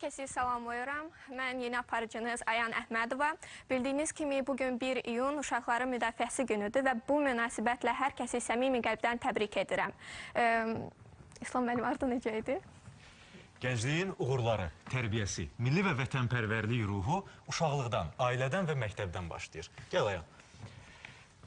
Herkesi salamlayıram. Mən yeni aparıcınız Ayan Əhmədova. Bildiyiniz kimi bugün 1 iyun Uşaqların Müdafiəsi günüdür və bu münasibətlə hər kəsi səmimi qəlbdən təbrik edirəm. İslam mənim ardı necə idi? Gəncliyin uğurları, tərbiyəsi, milli və vətənpərvərlik ruhu uşaqlıqdan, ailədən və məktəbdən başlayır. Gəl Ayan.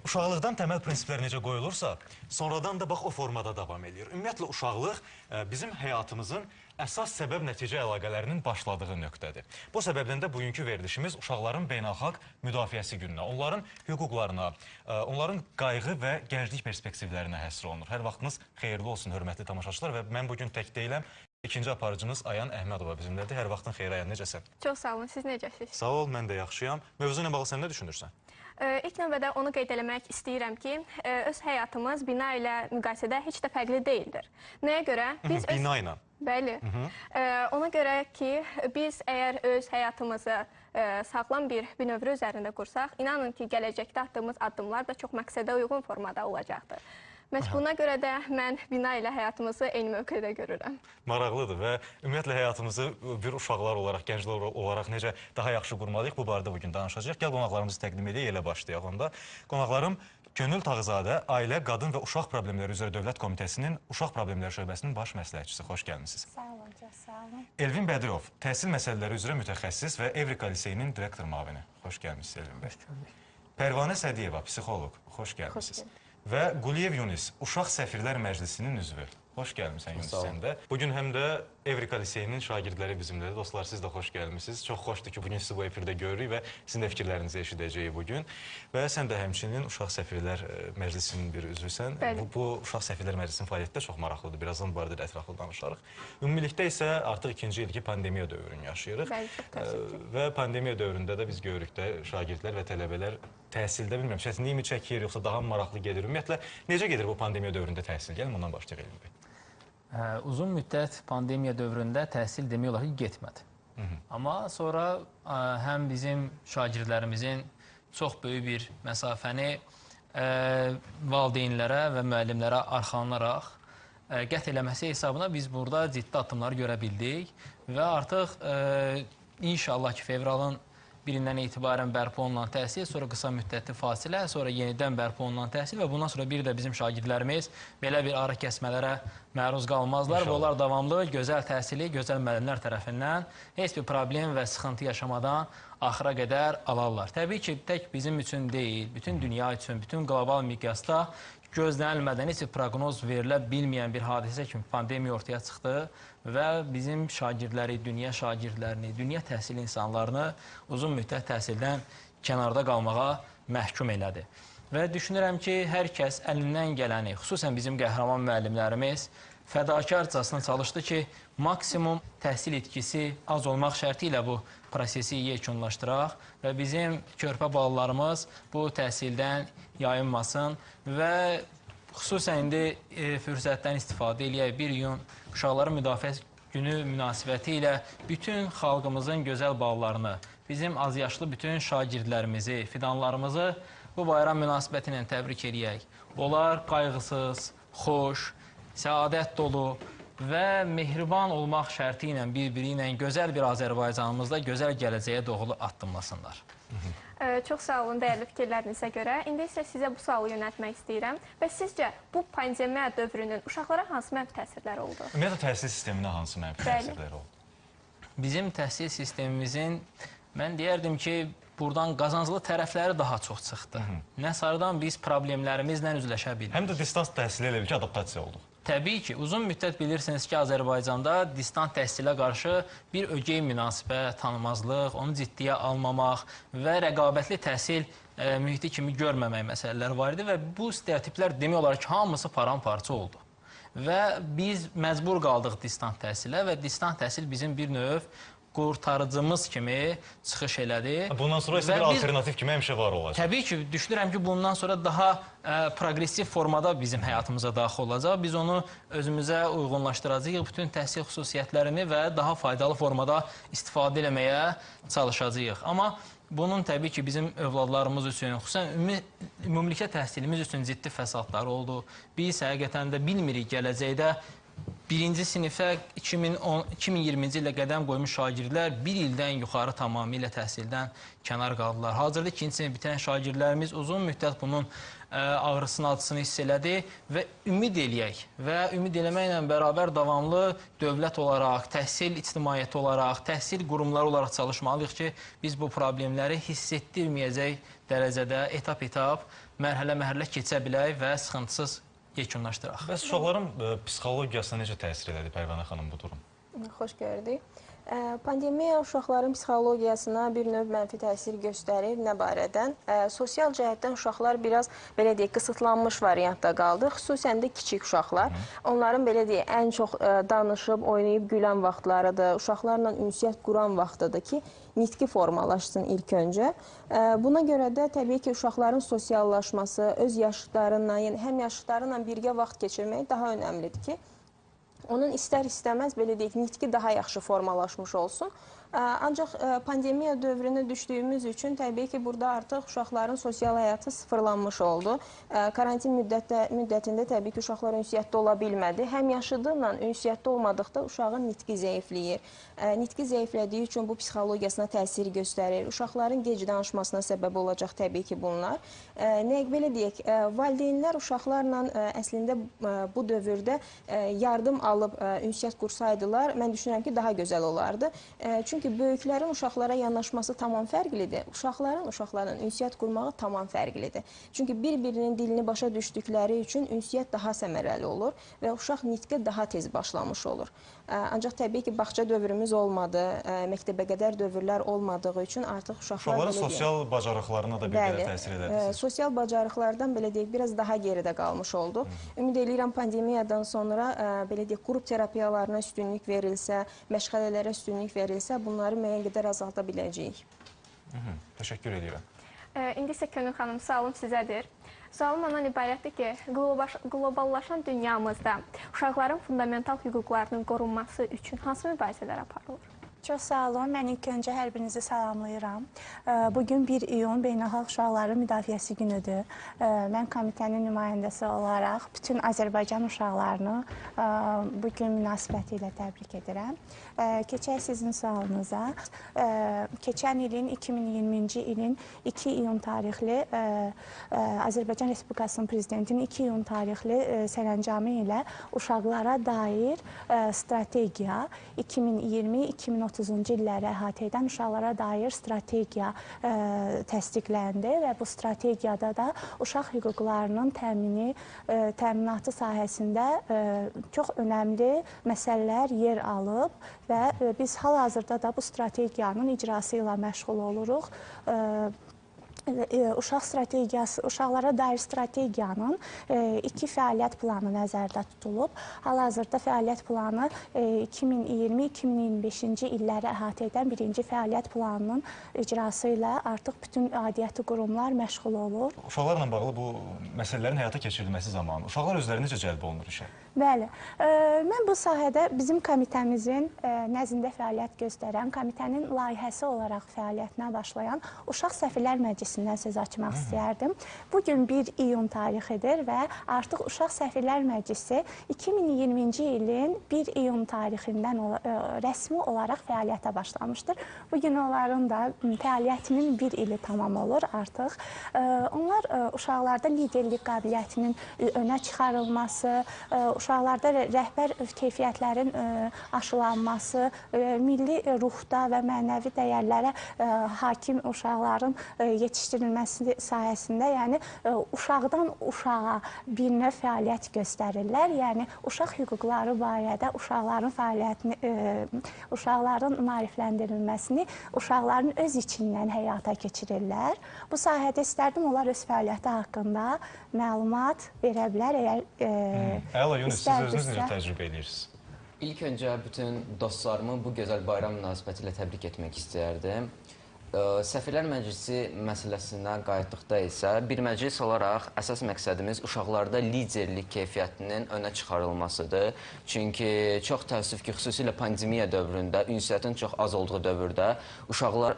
Uşaqlıqdan təməl prinsiplər necə qoyulursa, sonradan da bax o formada davam edir. Ümumiyyətlə, uşaqlıq bizim həyatımızın əsas səbəb-nəticə əlaqələrinin başladığı nöqtədir. Bu səbəbdən də bugünkü verilişimiz uşaqların beynəlxalq müdafiəsi gününə, onların hüquqlarına, onların qayğı və gənclik perspektivlərinə həsr olunur. Hər vaxtınız xeyirli olsun, hörmətli tamaşaçılar və mən bugün tək deyiləm. İkinci aparıcınız Ayan Əhmədova bizimlədir. Hər vaxtın xeyir, Ayan, necəsən? Çox sağ olun, siz necəsiniz? Sağ ol, mən də yaxşıyam. Mövzu ilə bağlı sən nə düşünürsən? İlk növbədə onu qeyd eləmək istəyirəm ki, öz həyatımız bina ilə müqayisədə heç də fərqli deyildir. Nəyə görə? Bina ilə? Bəli. Ona görə ki, biz əgər öz həyatımızı sağlam bir bünövrə üzərində qursaq, inanın ki, gələcəkdə atdığımız addımlar da çox məqsədə uyğun formada olacaqdır. Məhz buna görə də mən bina ilə həyatımızı eyni mövqedə görürəm. Maraqlıdır və ümumiyyətlə həyatımızı bir uşaqlar olaraq, gənclər olaraq necə daha yaxşı qurmalıyıq, bu barədə bugün danışacağıq. Gəl qonaqlarımızı təqdim edək, elə başlayaq onda. Qonaqlarım Könül Tağızadə, Ailə, Qadın və Uşaq Problemləri üzrə Dövlət Komitəsinin Uşaq Problemləri şöbəsinin baş məsləhətçisi. Xoş gəlmişsiniz. Sağ olun, çox sağ olun. Elvin Bədirov, təhsil məsələləri üzrə mütəxəssis və Evrika Liseyinin direktor müavini. Xoş gəlmişsiniz, Elvin bəy. Pərvanə Sədiyeva, psixoloq. Xoş gəlmişsiniz. Və Quliyev Yunis, Uşaq Səfirlər Məclisinin üzvü. Xoş gəlmişsən Yunis sən də. Bugün həm də Evrika Liseyinin şagirdləri bizimlədir. Dostlar, siz də xoş gəlmişsiniz. Çox xoşdur ki, bugün sizi bu efirdə görürük və sizin də fikirlərinizi eşidəcəyik bugün. Və sən də həmçinin Uşaq Səfirlər Məclisinin bir üzvüsən. Bu Uşaq Səfirlər Məclisinin fəaliyyəti də çox maraqlıdır. Birazdan bu barədə ətraflı danışarıq. Ümumilikdə isə artıq ikinci ilki pandemiya dövrünü yaşayırıq. Və pandemiya dövründə də biz görürük də şagirdlər və tələbələr təhsildə, bilmirəm, çətinliyi mi çəkir, yoxsa daha maraqlı gedir? Ümumiyyətlə, necə gedir bu pandemiya dövründə təhsil? Gəlin, ondan başlayaq Elvin bəy. Uzun müddət pandemiya dövründə təhsil demək olar ki, getmədi. Amma sonra həm bizim şagirdlərimizin çox böyük bir məsafəni valideynlərə və müəllimlərə arxalanaraq qət eləməsi hesabına biz burada ciddi addımları görə bildik və artıq inşallah ki, fevralın birindən etibarən bərpa olunan təhsil, sonra qısa müddətli fasilə, sonra yenidən bərpa olunan təhsil və bundan sonra bir də bizim şagirdlərimiz belə bir ara kəsmələrə məruz qalmazlar və onlar davamlı gözəl təhsili, gözəl müəllimlər tərəfindən heç bir problem və sıxıntı yaşamadan axıra qədər alarlar. Təbii ki, tək bizim üçün deyil, bütün dünya üçün, bütün qlobal miqyasda gözlənilmədən heç bir proqnoz verilə bilməyən bir hadisə kimi pandemiya ortaya çıxdı və bizim şagirdləri, dünya şagirdlərini, dünya təhsil insanlarını uzun müddət təhsildən kənarda qalmağa məhkum elədi. Və düşünürəm ki, hər kəs əlindən gələni, xüsusən bizim qəhrəman müəllimlərimiz fədakarcasına çalışdı ki, maksimum təhsil itkisi az olmaq şərti ilə bu prosesi yekunlaşdıraq və bizim körpə balalarımız bu təhsildən yayınmasın və xüsusən indi fürsətdən istifadə eləyək. 1 iyun Uşaqların Müdafiəsi günü münasibəti ilə bütün xalqımızın gözəl balalarını, bizim azyaşlı bütün şagirdlərimizi, fidanlarımızı bu bayram münasibəti ilə təbrik eləyək. Onlar qayğısız, xoş, səadət dolu və mehriban olmaq şərti ilə bir-biri ilə gözəl bir Azərbaycanımızda gözəl gələcəyə doğru addımlasınlar. Çox sağ olun dəyərli fikirlərinizə görə. İndi isə sizə bu sualı yönəltmək istəyirəm. Və sizcə bu pandemiya dövrünün uşaqlara hansı mənfi təsirləri oldu? Ümumiyyətlə, təhsil sisteminə hansı mənfi təsirləri oldu? Bizim təhsil sistemimizin, mən deyərdim ki, buradan qazanclı tərəfləri daha çox çıxdı. Nəsardan biz problemlərimizlə üzləşə bildik. Həm də distans təhsili elə bir ki, adaptasiya olduq. Təbii ki, uzun müddət bilirsiniz ki, Azərbaycanda distant təhsilə qarşı bir ögey münasibət, tanımazlıq, onu ciddiyə almamaq və rəqabətli təhsil mühiti kimi görməmək məsələləri var idi və bu stereotiplər demək olar ki, hamısı paramparça oldu. Və biz məcbur qaldıq distant təhsilə və distant təhsil bizim bir növ qurtarıcımız kimi çıxış elədi. Bundan sonra isə bir alternativ kimi həmişə var olacaq. Təbii ki, düşünürəm ki, bundan sonra daha progressiv formada bizim həyatımıza daxil olacaq. Biz onu özümüzə uyğunlaşdıracağıq, bütün təhsil xüsusiyyətlərini və daha faydalı formada istifadə eləməyə çalışacağıq. Amma bunun təbii ki, bizim övladlarımız üçün, xüsusən ümumilikdə təhsilimiz üçün ciddi fəsadları oldu. Biz həqiqətən də bilmirik gələcəkdə birinci sinifə 2020-ci ildə qədəm qoymuş şagirdlər bir ildən yuxarı tamamilə təhsildən kənar qaldılar. Hazırda ikinci sinif bitən şagirdlərimiz uzun müddət bunun ağrısını, acısını hiss elədi və ümid eləyək və ümid eləməklə bərabər davamlı dövlət olaraq, təhsil ictimaiyyəti olaraq, təhsil qurumları olaraq çalışmalıyıq ki, biz bu problemləri hiss etdirməyəcək dərəcədə etap-etap, mərhələ-mərhələ keçə bilək və sıxıntısız yekunlaşdıraq. Bəs uşaqların psixologiyasına necə təsir elədi Pərvanə xanım bu durum? Xoş gördük. Pandemiya uşaqların psixologiyasına bir növ mənfi təsir göstərir. Nə barədən? Sosial cəhətdən uşaqlar biraz, belə deyək, qısıtlanmış variantda qaldı. Xüsusən də kiçik uşaqlar. Onların, belə deyək, ən çox danışıb, oynayıb gülən vaxtlarıdır. Uşaqlarla ünsiyyət quran vaxtıdır ki, nitqi formalaşsın ilk öncə. Buna görə də təbii ki, uşaqların sosiallaşması, öz yaşıdlarından, yəni həm yaşıdlarıyla birgə vaxt keçirmək daha önəmlidir ki, onun istər-istəməz, belə deyək, nitqi daha yaxşı formalaşmış olsun. Ancaq pandemiya dövrünə düşdüyümüz üçün təbii ki, burada artıq uşaqların sosial həyatı sıfırlanmış oldu. Karantin müddətində təbii ki, uşaqlar ünsiyyətdə ola bilmədi. Həm yaşıdığıyla ünsiyyətdə olmadıqda uşağın nitqi zəifləyir. Nitqi zəiflədiyi üçün bu psixologiyasına təsir göstərir. Uşaqların gec danışmasına səbəb olacaq təbii ki, bunlar. Belə deyək, valideynlər uşaqlarla əslində bu dövrdə yardım alıb ünsiyyət qursaydılar, mən düşünürəm ki, daha gözəl olardı. Çünki böyüklərin uşaqlara yanaşması tamam fərqlidir. Uşaqların ünsiyyət qurmağı tamam fərqlidir. Çünki bir-birinin dilini başa düşdükləri üçün ünsiyyət daha səmərəli olur və uşaq nitqə daha tez başlamış olur. Ancaq təbii ki, bağça dövrümüz olmadı, məktəbə qədər dövrlər olmadığı üçün artıq uşaqların sosial bacarıqlarına da bir belə təsir edərsiniz. Sosial bacarıqlardan, belə deyək, biraz daha geridə qalmış oldu. Ümid edirəm pandemiyadan sonra, belə deyək, qrup terapiyalarına üstünlük verilsə, məşğələlərə üstünlük verilsə, bunları müəyyən qədər azalda biləcəyik. Təşəkkür edirəm. İndi isə Könül xanım, sualım sizədir. Sualım ondan ibarətdir ki, qloballaşan dünyamızda uşaqların fundamental hüquqlarının qorunması üçün hansı mübahisələr aparılır? Çox sağ olun. Mən ilk öncə hər birinizi salamlayıram. Bugün 1 iyun Beynəlxalq Uşaqların Müdafiəsi günüdür. Mən komitənin nümayəndəsi olaraq bütün Azərbaycan uşaqlarını bugün münasibəti ilə təbrik edirəm. Keçək sizin sualınıza. Keçən ilin 2020-ci ilin 2 iyun tarixli Azərbaycan Respublikasının Prezidentinin 2 iyun tarixli sərəncamı ilə uşaqlara dair strategiya 2020-2030-cu illəri əhatə edən uşaqlara dair strategiya təsdiqləndi və bu strategiyada da uşaq hüquqlarının təminatı sahəsində çox önəmli məsələlər yer alıb və biz hal-hazırda da bu strategiyanın icrası ilə məşğul oluruq. Uşaqlara dair strategiyanın 2 fəaliyyət planı nəzərdə tutulub. Hal-hazırda fəaliyyət planı 2020-2025-ci illəri əhatə edən birinci fəaliyyət planının icrası ilə artıq bütün aidiyyəti qurumlar məşğul olur. Uşaqlarla bağlı bu məsələlərin həyata keçirilməsi zamanı uşaqlar özləri necə cəlb olunur işə? Bəli, mən bu sahədə bizim komitəmizin nəzdində fəaliyyət göstərən, komitənin layihəsi olaraq fəaliyyətinə başlayan Uşaq Səfirlər Məclisindən söz açmaq istəyərdim. Bugün 1 iyun tarixidir və artıq Uşaq Səfirlər Məclisi 2020-ci ilin 1 iyun tarixindən rəsmi olaraq fəaliyyətə başlamışdır. Bugün onların da fəaliyyətinin 1 ili tamam olur artıq. Onlar uşaqlarda liderlik qabiliyyətinin önə çıxarılması, uşaqlarda rəhbər keyfiyyətlərin aşılanması, milli ruhda və mənəvi dəyərlərə hakim uşaqların yetişdirilməsi sayəsində, yəni uşaqdan uşağa bir növ fəaliyyət göstərirlər. Yəni uşaq hüquqları barədə uşaqların maarifləndirilməsini uşaqların öz içindən həyata keçirirlər. Bu sahədə istərdim onlar öz fəaliyyəti haqqında məlumat verə bilər. Əla Yunus, siz özünüz necə təcrübə edirsiniz? İlk öncə bütün dostlarımı bu gözəl bayram münasibəti ilə təbrik etmək istəyərdim. Səfirlər Məclisi məsələsinə qayıtdıqda isə bir məclis olaraq əsas məqsədimiz uşaqlarda liderlik keyfiyyətinin önə çıxarılmasıdır. Çünki çox təəssüf ki, xüsusilə pandemiya dövründə, ünsiyyətin çox az olduğu dövrdə uşaqlar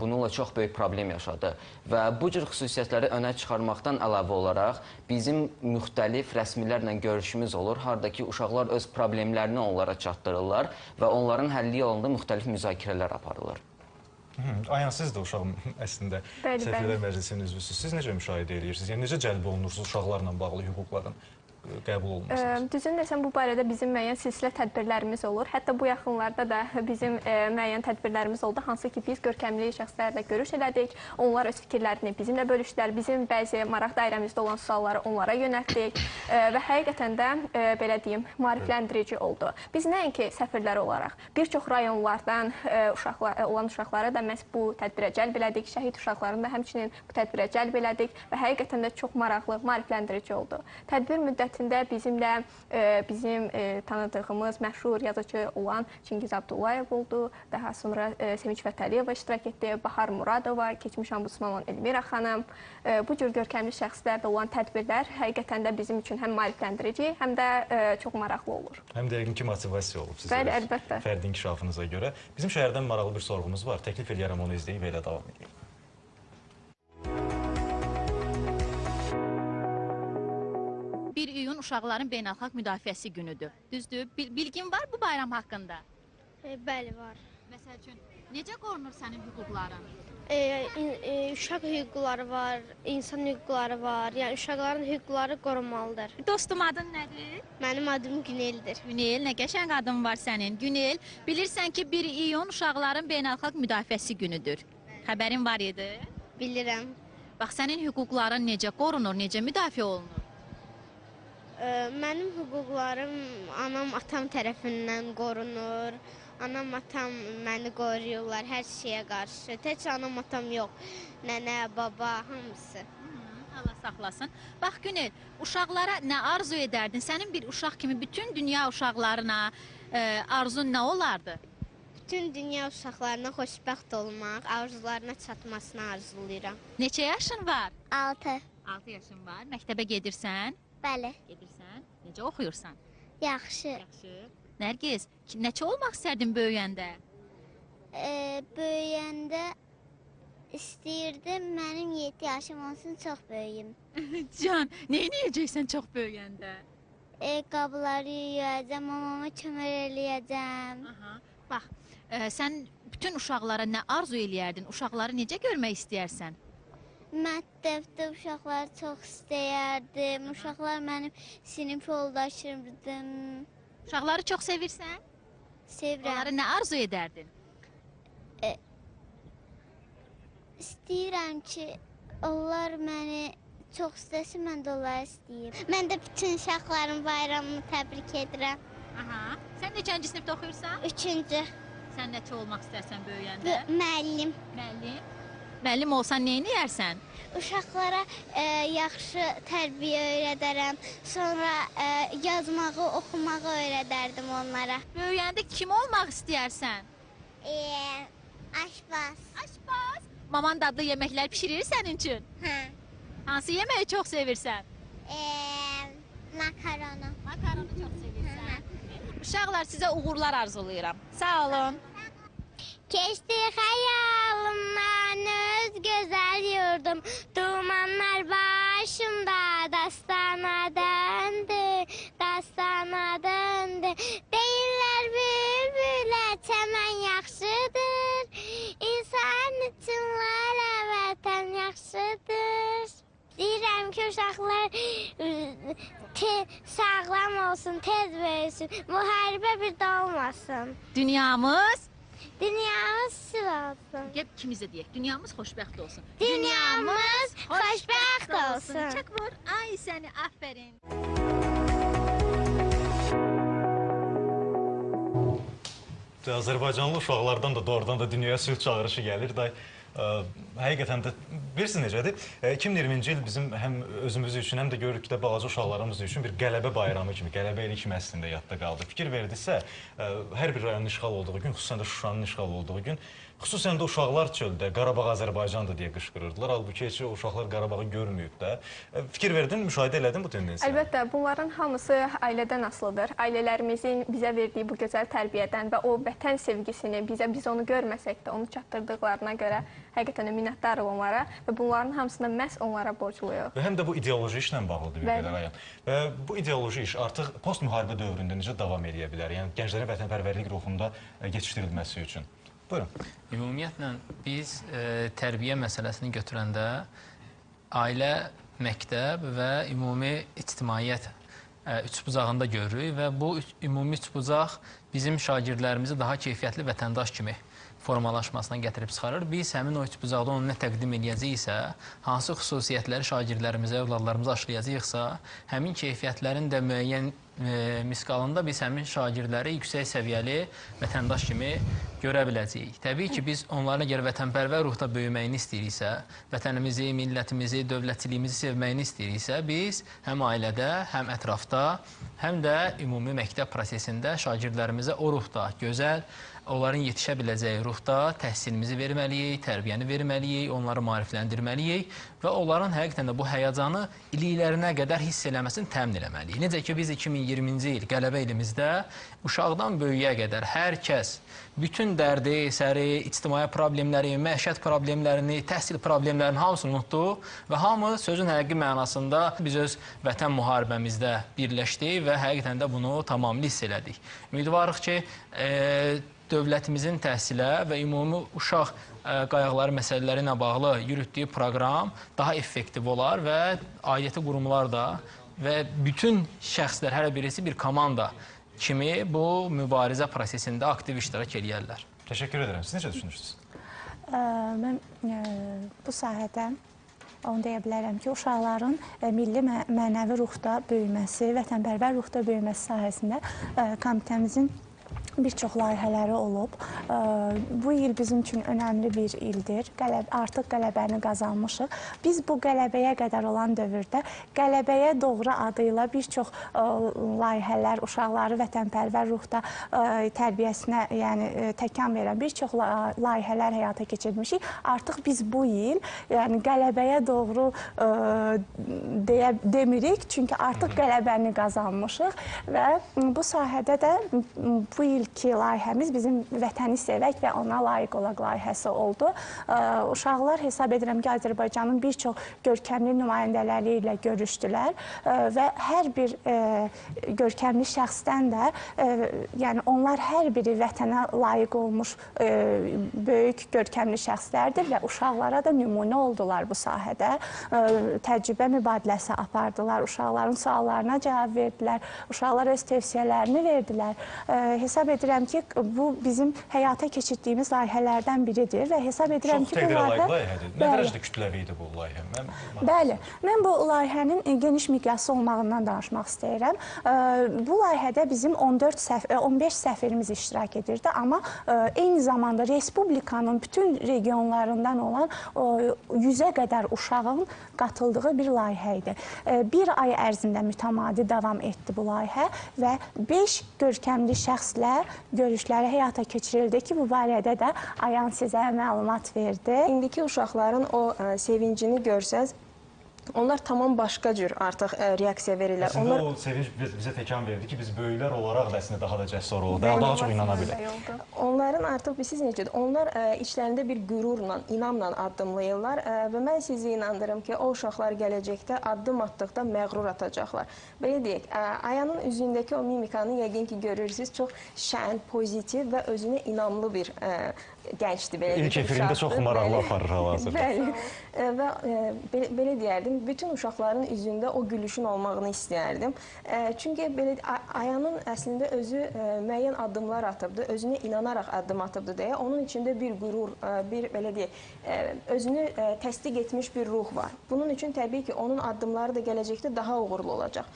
bununla çox böyük problem yaşadı. Və bu cür xüsusiyyətləri önə çıxarmaqdan əlavə olaraq bizim müxtəlif rəsmilərlə görüşümüz olur. Harada ki, uşaqlar öz problemlərini onlara çatdırırlar və onların həlli yolunda müxtəlif müzakirələr aparılır. Ayhan, siz də uşaq əslində Səfirlər Məclisinin üzvüsünüz. Siz necə müşahidə edirsiniz? Yəni, necə cəlb olunursunuz uşaqlarla bağlı hüquqların qəbul olunmasıdır? Düzün desəm, bu barədə bizim müəyyən silsilə tədbirlərimiz olur. Hətta bu yaxınlarda da bizim müəyyən tədbirlərimiz oldu. Hansı ki, biz görkəmli şəxslərlə görüş elədik. Onlar öz fikirlərini bizimlə bölüşdülər. Bizim bəzi maraq dairəmizdə olan sualları onlara yönəltdik. Və həqiqətən də, belə deyim, maarifləndirici oldu. Biz nəinki səfirlər olaraq, bir çox rayonlardan olan uşaqları da məhz bu tədbirə cəlb elədik. Şəhid uşaqlarını da həmçinin bu tədbirə cəlb elədik və həqiqətən də çox maraqlı, maarifləndirici oldu. Tədbir müddətində bizimlə bizim tanıdığımız məşhur yazıcı olan Çingiz Abdullayev oldu. Daha sonra Sevinç Fətəliyeva iştirak etdi, Bahar Muradova, keçmiş ombudsman olan Elmira xanım. Bu cür görkəmli şəxslərlə olan tədbirlər həqiqətən də bizim üçün həm maarifləndirici, həm də çox maraqlı olur. Həm də yəqin ki, motivasiya olub sizə. Bəli, əlbəttə. Fərdi inkişafınıza görə. Bizim şəhərdən maraqlı bir sorğumuz var. Təklif edirəm onu izləyib və elə davam edeyim. 1 iyun Uşaqların Beynəlxalq Müdafiəsi günüdür. Düzdür? Bilgin var bu bayram haqqında? Bəli, var. Məsəl üçün, necə qorunur sənin hüquqların? Uşaq hüquqları var, insan hüquqları var. Yəni, uşaqların hüquqları qorunmalıdır. Dostum, adın nədir? Mənim adım Güneldir. Günel, nə qəşəng adın var sənin. Günel, bilirsən ki, 1 iyun Uşaqların Beynəlxalq Müdafiəsi günüdür. Xəbərin var idi? Bilirəm. Bax, sənin hüquqların necə qorunur, necə müdafiə olunur? Mənim hüquqlarım anam, atam tərəfindən qorunur. Anam, atam məni qoruyurlar hər şeyə qarşı. Tək anam, atam yox. Nənə, baba, hamısı. Allah saxlasın. Bax, Günel, uşaqlara nə arzu edərdin? Sənin bir uşaq kimi bütün dünya uşaqlarına arzun nə olardı? Bütün dünya uşaqlarına xoşbəxt olmaq, arzularına çatmasını arzulayıram. Neçə yaşın var? 6. 6 yaşın var. Məktəbə gedirsən? Bəli. Gedirsən. Necə oxuyursan? Yaxşı. Yaxşı. Nərgiz, neçə olmaq istərdin böyüyəndə? Böyüyəndə istəyirdim mənim 7 yaşım olsun, çox böyüyüm. Can, neyi yeyəcəksən çox böyüyəndə? Qabları yuyacam, mamama kömək eləyəcəm. Bax, sən bütün uşaqlara nə arzu eləyərdin? Uşaqları necə görmək istəyərsən? Məktəbdə uşaqları çox istəyərdim. Uşaqlar mənim sinif yoldaşımdır. Uşaqları çox sevirsən? Sevirəm. Onları nə arzu edərdin? İstəyirəm ki, onlar məni çox istəsin, mən də onları istəyirəm. Mən də bütün uşaqların bayramını təbrik edirəm. Sən neçənci sinifdə oxuyursan? 3-cü. Sən neçə olmaq istərsən böyüyəndə? Müəllim. Müəllim? Müəllim olsan neyini yərsən? Uşaqlara yaxşı tərbiyə öyrədərəm. Sonra yazmağı, oxumağı öyrədərdim onlara. Böyüyəndə kim olmaq istəyərsən? Aşbaz. Aşbaz. Maman dadlı yeməklər pişirir sənin üçün? Hə. Hansı yeməyi çox sevirsən? Makaronu. Makaronu çox sevirsən. Uşaqlar, sizə uğurlar arzulayıram. Sağ olun. Keçdi xəyalımdan öz gözəl yurdum, dumanlar başımda dastana döndü, dastana döndü. Deyirlər bülbülə çəmən yaxşıdır, insan üçün lara vətən yaxşıdır. Deyirəm ki, uşaqlar sağlam olsun, tez böyüsün, müharibə bir də olmasın. Dünyamız? Dünyamız sür olsun. Gəl ikimiz də deyək, dünyamız xoşbəxt olsun. Dünyamız xoşbəxt olsun. Çək vur, ay səni, aferin. Azərbaycanlı uşaqlardan da doğrudan da dünyaya sülh çağırışı gəlir. Həqiqətən də bilirsiniz necədir? 2020-ci il bizim həm özümüz üçün, həm də görürük ki, də balaca uşaqlarımız üçün bir qələbə bayramı kimi, qələbəlik kimi əslində yadda qaldı. Fikir verdinizsə, hər bir rayonun işğal olduğu gün, xüsusən də Şuşanın işğal olduğu gün Xüsusən də uşaqlar çöldə Qarabağ Azərbaycandır deyə qışqırırdılar. Halbuki heç o uşaqlar Qarabağı görməyib də. Fikir verdin, müşahidə elədin bu tendensiyanı? Əlbəttə, bunların hamısı ailədən asılıdır. Ailələrimizin bizə verdiyi bu gözəl tərbiyədən və o vətən sevgisini biz onu görməsək də, onu çatdırdıqlarına görə həqiqətən minnətdarıq onlara və bunların hamısını məhz onlara borcluyuq. Və həm də bu ideoloji işlə bağlıdır bir qədər Ayan. Və bu ideoloji iş artıq post-müharibə dövründə necə davam edə bilər? Yəni gənclərin vətənpərvərlik ruhunda yetişdirilməsi üçün. Buyurun. Ümumiyyətlə, biz tərbiyə məsələsini götürəndə ailə, məktəb və ümumi ictimaiyyət üçbucağında görürük və bu ümumi üçbucaq bizim şagirdlərimizi daha keyfiyyətli vətəndaş kimi formalaşmasına gətirib çıxarır. Biz həmin o üçbucaqda onu nə təqdim edəcəyiksə, hansı xüsusiyyətləri şagirdlərimizə, övladlarımıza aşılayacaqsa, həmin keyfiyyətlərin də müəyyən misqalında biz həmin şagirdləri yüksək səviyyəli vətəndaş kimi görə biləcəyik. Təbii ki, biz onların əgər vətənpərvər ruhda böyüməyini istəyiriksə, vətənimizi, millətimizi, dövlətçiliyimizi sevməyini istəyiriksə, biz həm ailədə, həm ətrafda, həm də ümumi məktəb prosesində şagirdlərimizə o ruhda, gözəl, onların yetişə biləcəyi ruhda təhsilimizi verməliyik, tərbiyəni verməliyik, onları maarifləndirməliyik və onların həqiqətən də bu həyəcanı iliklərinə qədər hiss eləməsini təmin eləməliyik. Necə ki, biz 2020-ci il qələbə ilimizdə uşaqdan böyüyə qədər hər kəs bütün dərdi, səri, ictimai problemləri, məişət problemlərini, təhsil problemlərinin hamısını unutdu və hamı sözün həqiqi mənasında biz öz vətən müharibəmizdə birləşdik və həqiqətən də bunu tamamilə hiss elədik. Ümidvarıq ki, dövlətimizin təhsilə və ümumi uşaq qayğıları məsələləri ilə bağlı yürütdüyü proqram daha effektiv olar və aidiyyəti qurumlar da və bütün şəxslər, hər birisi bir komanda kimi bu mübarizə prosesində aktiv iştirak edərlər. Təşəkkür edirəm. Siz necə düşünürsünüz? Mən bu sahədə onu deyə bilərəm ki, uşaqların milli mənəvi ruhda böyüməsi, vətənpərvər ruhda böyüməsi sahəsində komitəmizin bir çox layihələri olub. Bu il bizim üçün önəmli bir ildir. Artıq qələbəni qazanmışıq. Biz bu qələbəyə qədər olan dövrdə qələbəyə doğru adı ilə bir çox layihələr, uşaqları vətənpərvər ruhda tərbiyəsinə təkan verən bir çox layihələr həyata keçirmişik. Artıq biz bu il qələbəyə doğru demirik, çünki artıq qələbəni qazanmışıq və bu sahədə də bu ilki layihəmiz bizim vətəni sevək və ona layiq olaq layihəsi oldu. Uşaqlar hesab edirəm ki, Azərbaycanın bir çox görkəmli nümayəndələri ilə görüşdülər və hər bir görkəmli şəxsdən də, yəni onlar hər biri vətənə layiq olmuş böyük görkəmli şəxslərdir və uşaqlara da nümunə oldular bu sahədə. Təcrübə mübadiləsi apardılar, uşaqların suallarına cavab verdilər, uşaqlar öz tövsiyələrini verdilər. Hesab edirəm ki, bu bizim həyata keçirdiyimiz layihələrdən biridir və hesab edirəm ki, bu layihədir. Nə dərəcədə kütləvi idi bu layihə? Bəli, mən bu layihənin geniş miqyaslı olmağından danışmaq istəyirəm. Bu layihədə bizim 15 səfirimiz iştirak edirdi, amma eyni zamanda Respublikanın bütün regionlarından olan 100-ə qədər uşağın qatıldığı bir layihə idi. Bir ay ərzində mütəmadi davam etdi bu layihə və 5 görkəmli şəxslə görüşləri həyata keçirildi ki, bu barədə də Ayan sizə məlumat verdi. İndiki uşaqların o sevincini görsəz, onlar tamam başqa cür artıq reaksiya verirlər. Əslində o sevinç bizə təkan verdi ki, biz böyüklər olaraq da əslində daha da cəsur olub, daha çox inana bilək. Onların artıq siz necədir? Onlar içlərində bir qürurla, inamla addımlayırlar və mən sizi inandırım ki, o uşaqlar gələcəkdə addım atdıqda məğrur atacaqlar. Belə deyək, Ayanın üzündəki o mimikanı yəqin ki, görürsünüz, çox şən, pozitiv və özünə inamlı bir gəncdir. İlk efirində çox maraqlı aparır hal-hazırda. Bəli, və belə deyərdim, bütün uşaqların üzündə o gülüşün olmağını istəyərdim. Çünki Ayanın əslində özü müəyyən addımlar atıbdı, özünə inanaraq addım atıbdı deyə, onun içində bir qürur, bir belə deyək, özünü təsdiq etmiş bir ruh var. Bunun üçün təbii ki, onun addımları da gələcəkdə daha uğurlu olacaq.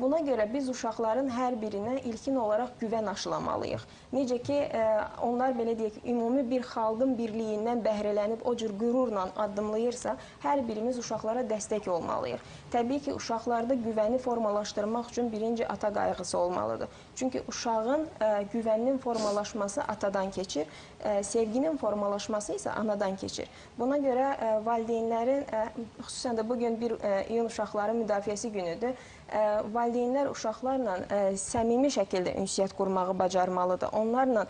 Buna görə biz uşaqların hər birinə ilkin olaraq güvən aşılamalıyıq. Necə ki, onlar belə deyək, ümumi bir xalqın birliyindən bəhrələnib o cür qürurla addımlayırsa, hər birimiz uşaqlara dəstək olmalıyıq. Təbii ki, uşaqlarda güvəni formalaşdırmaq üçün birinci ata qayğısı olmalıdır. Çünki uşağın güvəninin formalaşması atadan keçir, sevginin formalaşması isə anadan keçir. Buna görə valideynlərin, xüsusən də bugün 1 iyun uşaqların müdafiəsi günüdür, valideynlər uşaqlarla səmimi şəkildə ünsiyyət qurmağı bacarmalıdır. Onlarla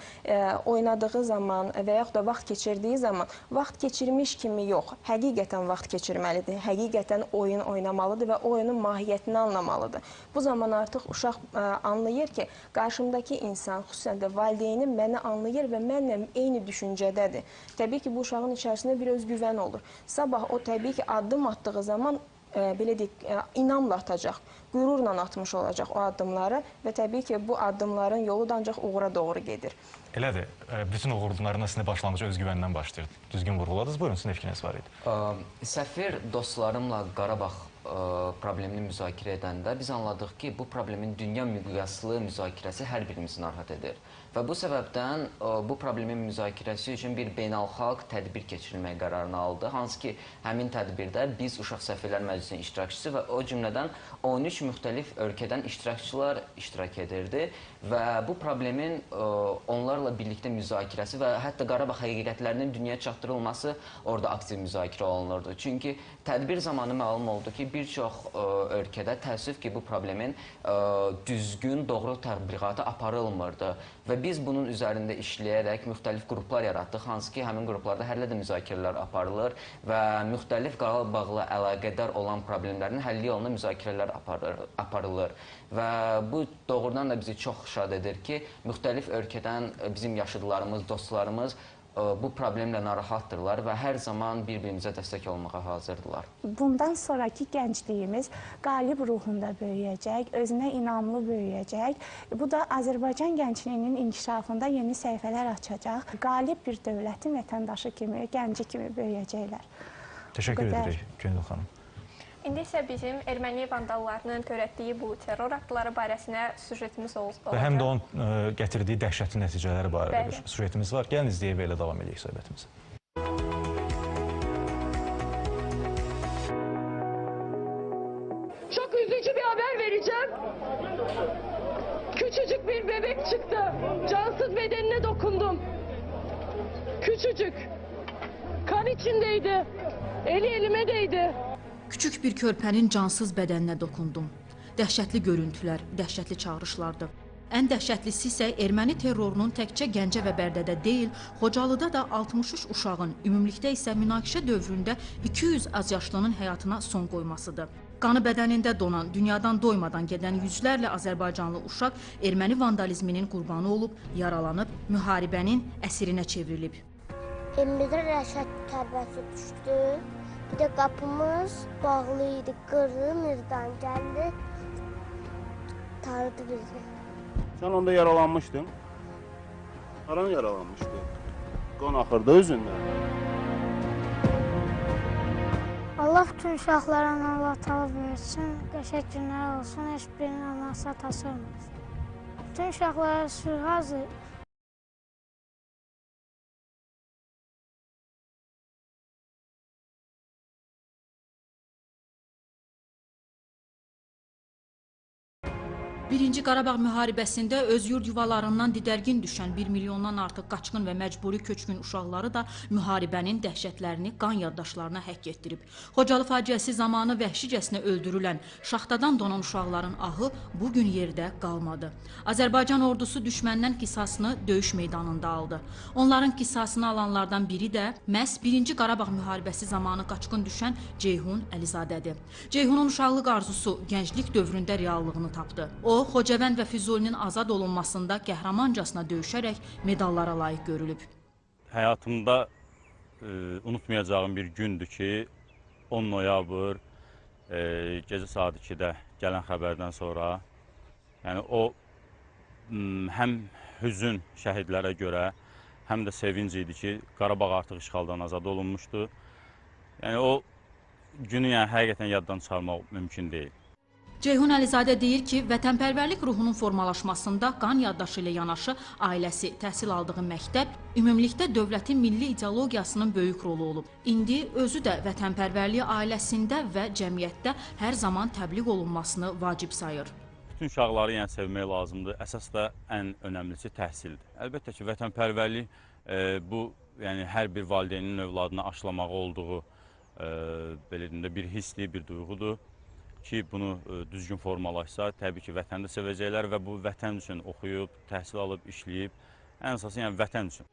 oynadığı zaman və yaxud da vaxt keçirdiyi zaman vaxt keçirmiş kimi yox, həqiqətən vaxt keçirməlidir, həqiqətən oyun oynamalıdır və oyunun mahiyyətini anlamalıdır. Bu zaman artıq uşaq anlayır ki, qarşımdakı insan, xüsusən də valideynim məni anlayır və mənlə eyni düşüncədədir. Təbii ki, bu uşağın içərisində bir özgüvən olur. Sabah o təbii ki, addım atdığı zaman belə deyək, inamla atacaq, qürurla atmış olacaq o addımları və təbii ki, bu addımların yolu da ancaq uğura doğru gedir. Elədir, bütün uğurların əslində başlanğıcı özgüvəndən başlayır. Düzgün vurğuladınız, buyurun, sizin fikriniz var idi. Səfir dostlarımla Qarabağ problemini müzakirə edəndə biz anladıq ki, bu problemin dünya miqyaslı müzakirəsi hər birimizi narahat edir. Və bu səbəbdən bu problemin müzakirəsi üçün bir beynəlxalq tədbir keçirilmək qərarını aldı. Hansı ki, həmin tədbirdə biz Uşaq Səfirlər Məclisinin iştirakçısı və o cümlədən 13 müxtəlif ölkədən iştirakçılar iştirak edirdi. Və bu problemin onlarla birlikdə müzakirəsi və hətta Qarabağ həqiqətlərinin dünyaya çatdırılması orada aktiv müzakirə olunurdu. Çünki tədbir zamanı məlum oldu ki, bir çox ölkədə təəssüf ki, bu problemin düzgün, doğru təbliğatı aparılmırdı. Və biz bunun üzərində işləyərək müxtəlif qruplar yaratdıq, hansı ki, həmin qruplarda hərlə də müzakirələr aparılır və müxtəlif Qarabağla əlaqədar olan problemlərin həlli yolunda müzakirələr aparılır. Və bu doğrudan da bizi çox şad edir ki, müxtəlif ölkədən bizim yaşıdlarımız, dostlarımız bu problemlə narahatdırlar və hər zaman bir-birimizə dəstək olmağa hazırdılar. Bundan sonraki gəncliyimiz qalib ruhunda böyüyəcək, özünə inamlı böyüyəcək. Bu da Azərbaycan gəncliyinin inkişafında yeni səhifələr açacaq. Qalib bir dövlətin vətəndaşı kimi, gənci kimi böyüyəcəklər. Təşəkkür edirik, Gönül xanım. İndi isə bizim erməni vandallarının törətdiyi bu terror aktları barəsində süjetimiz olacaq. Və həm də onun gətirdiyi dəhşətli nəticələri barədə bir süjetimiz var. Gəlin izləyək və elə davam edək söhbətimizi. Çok üzücü bir haber vereceğim. Küçücük bir bebek çıktı. Cansız bedenine dokundum. Küçücük. Kan içindeydi. Eli elime değdi. Küçük bir körpənin cansız bədəninə dokundum. Dəhşətli görüntülər, dəhşətli çağrışlardı. Ən dəhşətlisi isə erməni terrorunun təkcə Gəncə və Bərdədə deyil, Xocalıda da 63 uşağın, ümumilikdə isə münaqişə dövründə 200 azyaşlının həyatına son qoymasıdır. Qanı bədənində donan, dünyadan doymadan gedən yüzlərlə Azərbaycanlı uşaq erməni vandalizminin qurbanı olub, yaralanıb, müharibənin əsirinə çevrilib. 21 rəşət tərbəsi düşdü. Bir də qapımız bağlı idi, qırmızıdan gəldi, tardı bizi. Sen onda yaralanmışdın. Haran yaralanmışdı? Qan axırdı özündən. Allah bütün uşaqlarına Allah talı versin, qəşək günlər olsun, heç birinin anası atası olmasın. Bütün uşaqlara sülh hazır. Birinci Qarabağ müharibəsində öz yurd yuvalarından didərgin düşən 1 milyondan artıq qaçqın və məcburi köçkün uşaqları da müharibənin dəhşətlərini qan yaddaşlarına həkk etdirib. Xocalı faciəsi zamanı vəhşicəsinə öldürülən, şaxtadan donan uşaqların ahı bugün yerdə qalmadı. Azərbaycan ordusu düşməndən qisasını döyüş meydanında aldı. Onların qisasını alanlardan biri də məhz 1-ci Qarabağ müharibəsi zamanı qaçqın düşən Ceyhun Əlizadədir. Ceyhunun uşaqlıq arzusu gənclik dövründə reallığını tapdı. O, Xocavənd və Füzulinin azad olunmasında qəhrəmancasına döyüşərək medallara layiq görülüb. Həyatımda unutmayacağım bir gündür ki, 10 noyabr gecə saat 2-də gələn xəbərdən sonra, yəni o həm hüzün şəhidlərə görə, həm də sevinc idi ki, Qarabağ artıq işğaldan azad olunmuşdu. Yəni o günü həqiqətən yaddan çıxarmaq mümkün deyil. Ceyhun Əlizadə deyir ki, vətənpərvərlik ruhunun formalaşmasında qan yaddaşı ilə yanaşı ailəsi, təhsil aldığı məktəb, ümumilikdə dövlətin milli ideologiyasının böyük rolu olub. İndi özü də vətənpərvərliyi ailəsində və cəmiyyətdə hər zaman təbliğ olunmasını vacib sayır. Bütün uşaqları sevmək lazımdır. Əsas da ən önəmlisi təhsildir. Əlbəttə ki, vətənpərvərlik bu hər bir valideynin övladına aşılamağı olduğu bir hissli bir duyğudur ki, bunu düzgün formalaşsa, təbii ki, vətəndə sevəcəklər və bu vətən üçün oxuyub, təhsil alıb, işləyib, ən əsası vətən üçün.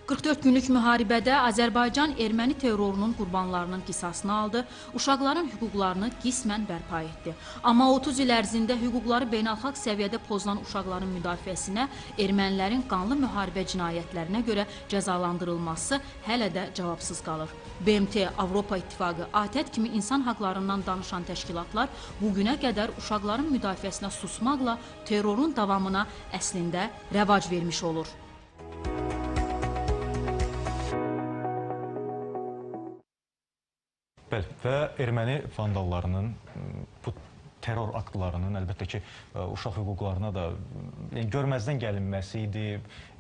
44 günlük müharibədə Azərbaycan erməni terrorunun qurbanlarının qisasını aldı, uşaqların hüquqlarını qismən bərpa etdi. Amma 30 il ərzində hüquqları beynəlxalq səviyyədə pozulan uşaqların müdafiəsinə, ermənilərin qanlı müharibə cinayətlərinə görə cəzalandırılması hələ də cavabsız qalır. BMT, Avropa İttifaqı, ATƏT kimi insan haqlarından danışan təşkilatlar bugünə qədər uşaqların müdafiəsinə susmaqla terrorun davamına əslində rəvac vermiş olur. Bəli, və erməni vandallarının bu terror aktlarının əlbəttə ki, uşaq hüquqlarına da görməzdən gəlinməsi idi,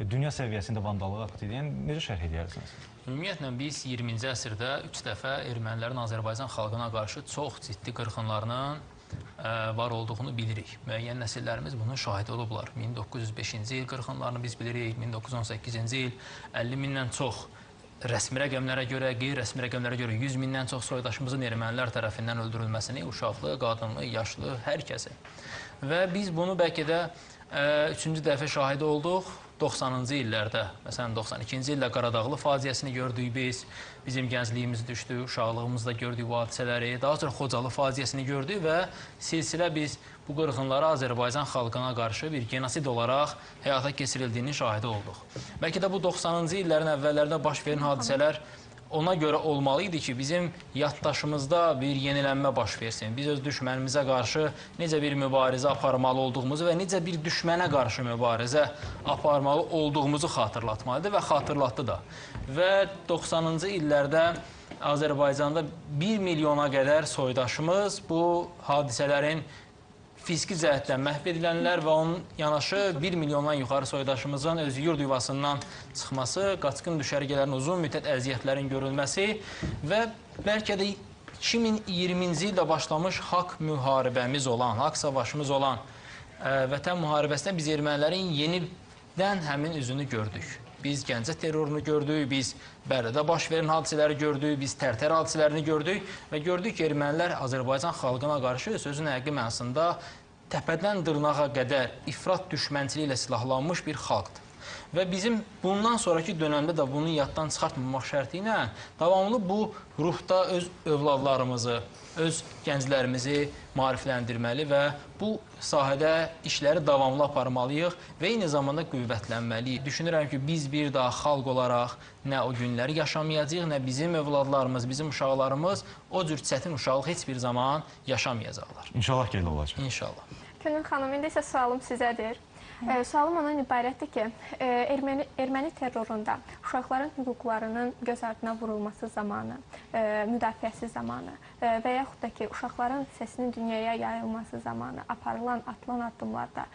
dünya səviyyəsində vandallıq aktı idi. Necə şərh edərsiniz? Ümumiyyətlə, biz 20-ci əsrdə 3 dəfə ermənilərin Azərbaycan xalqına qarşı çox ciddi qırğınlarının var olduğunu bilirik. Müəyyən nəsillərimiz bunun şahid olublar. 1905-ci il qırğınlarını biz bilirik, 1918-ci il 50 mindən çox rəsmi rəqəmlərə görə, qeyri-rəsmi rəqəmlərə görə 100 mindən çox soydaşımızın ermənilər tərəfindən öldürülməsini, uşaqlı, qadınlı, yaşlı, hər kəsi. Və biz bunu bəlkə də 3-cü dəfə şahid olduq 90-cı illərdə. Məsələn, 92-ci ildə Qaradağlı faciəsini gördük biz, bizim gəncliyimiz düşdü, uşaqlığımızda gördük bu hadisələri, daha sonra Xocalı faciəsini gördük və silsilə biz bu qırğınlara Azərbaycan xalqına qarşı bir genosid olaraq həyata keçirildiyinin şahidi olduq. Bəlkə də bu 90-cı illərin əvvəllərində baş verən hadisələr ona görə olmalı idi ki, bizim yaddaşımızda bir yenilənmə baş versin. Biz öz düşmənimizə qarşı necə bir mübarizə aparmalı olduğumuzu və necə bir düşmənə qarşı mübarizə aparmalı olduğumuzu xatırlatmalıdır və xatırlatdı da. Və 90-cı illərdə Azərbaycanda 1 milyona qədər soydaşımız bu hadisələrin fiziki cəhətdən məhv edilənlər və onun yanaşı 1 milyondan yuxarı soydaşımızın öz yurd yuvasından çıxması, qaçqın düşərgələrin uzun müddət əziyyətlərin görülməsi və bəlkə də 2020-ci ildə başlamış haqq müharibəmiz olan, haqq savaşımız olan vətən müharibəsində biz ermənilərin yenidən həmin üzünü gördük. Biz Gəncə terrorunu gördük, biz Bərdə baş verən hadisələri gördük, biz Tərtər hadisələrini gördük və gördük ki, ermənilər Azərbaycan xalqına qarşı sözün həqiqi mənasında təpədən dırnağa qədər ifrat düşmənçiliyi ilə silahlanmış bir xalqdır. Və bizim bundan sonraki dönəmdə də bunu yaddan çıxartmamaq şərti ilə davamlı bu ruhda öz övladlarımızı, öz gənclərimizi maarifləndirməli və bu sahədə işləri davamlı aparmalıyıq və eyni zamanda qüvvətlənməliyik. Düşünürəm ki, biz bir daha xalq olaraq nə o günləri yaşamayacağıq, nə bizim övladlarımız, bizim uşaqlarımız o cür çətin uşaqlıq heç bir zaman yaşamayacaqlar. İnşallah ki, elə olacaq. İnşallah. Günün xanım, indi isə sualım sizədir. Sualım ondan ibarətdir ki, erməni terrorunda uşaqların hüquqlarının göz ardına vurulması zamanı, müdafiəsi zamanı və yaxud da ki, uşaqların səsinin dünyaya yayılması zamanı aparılan, atılan addımlarda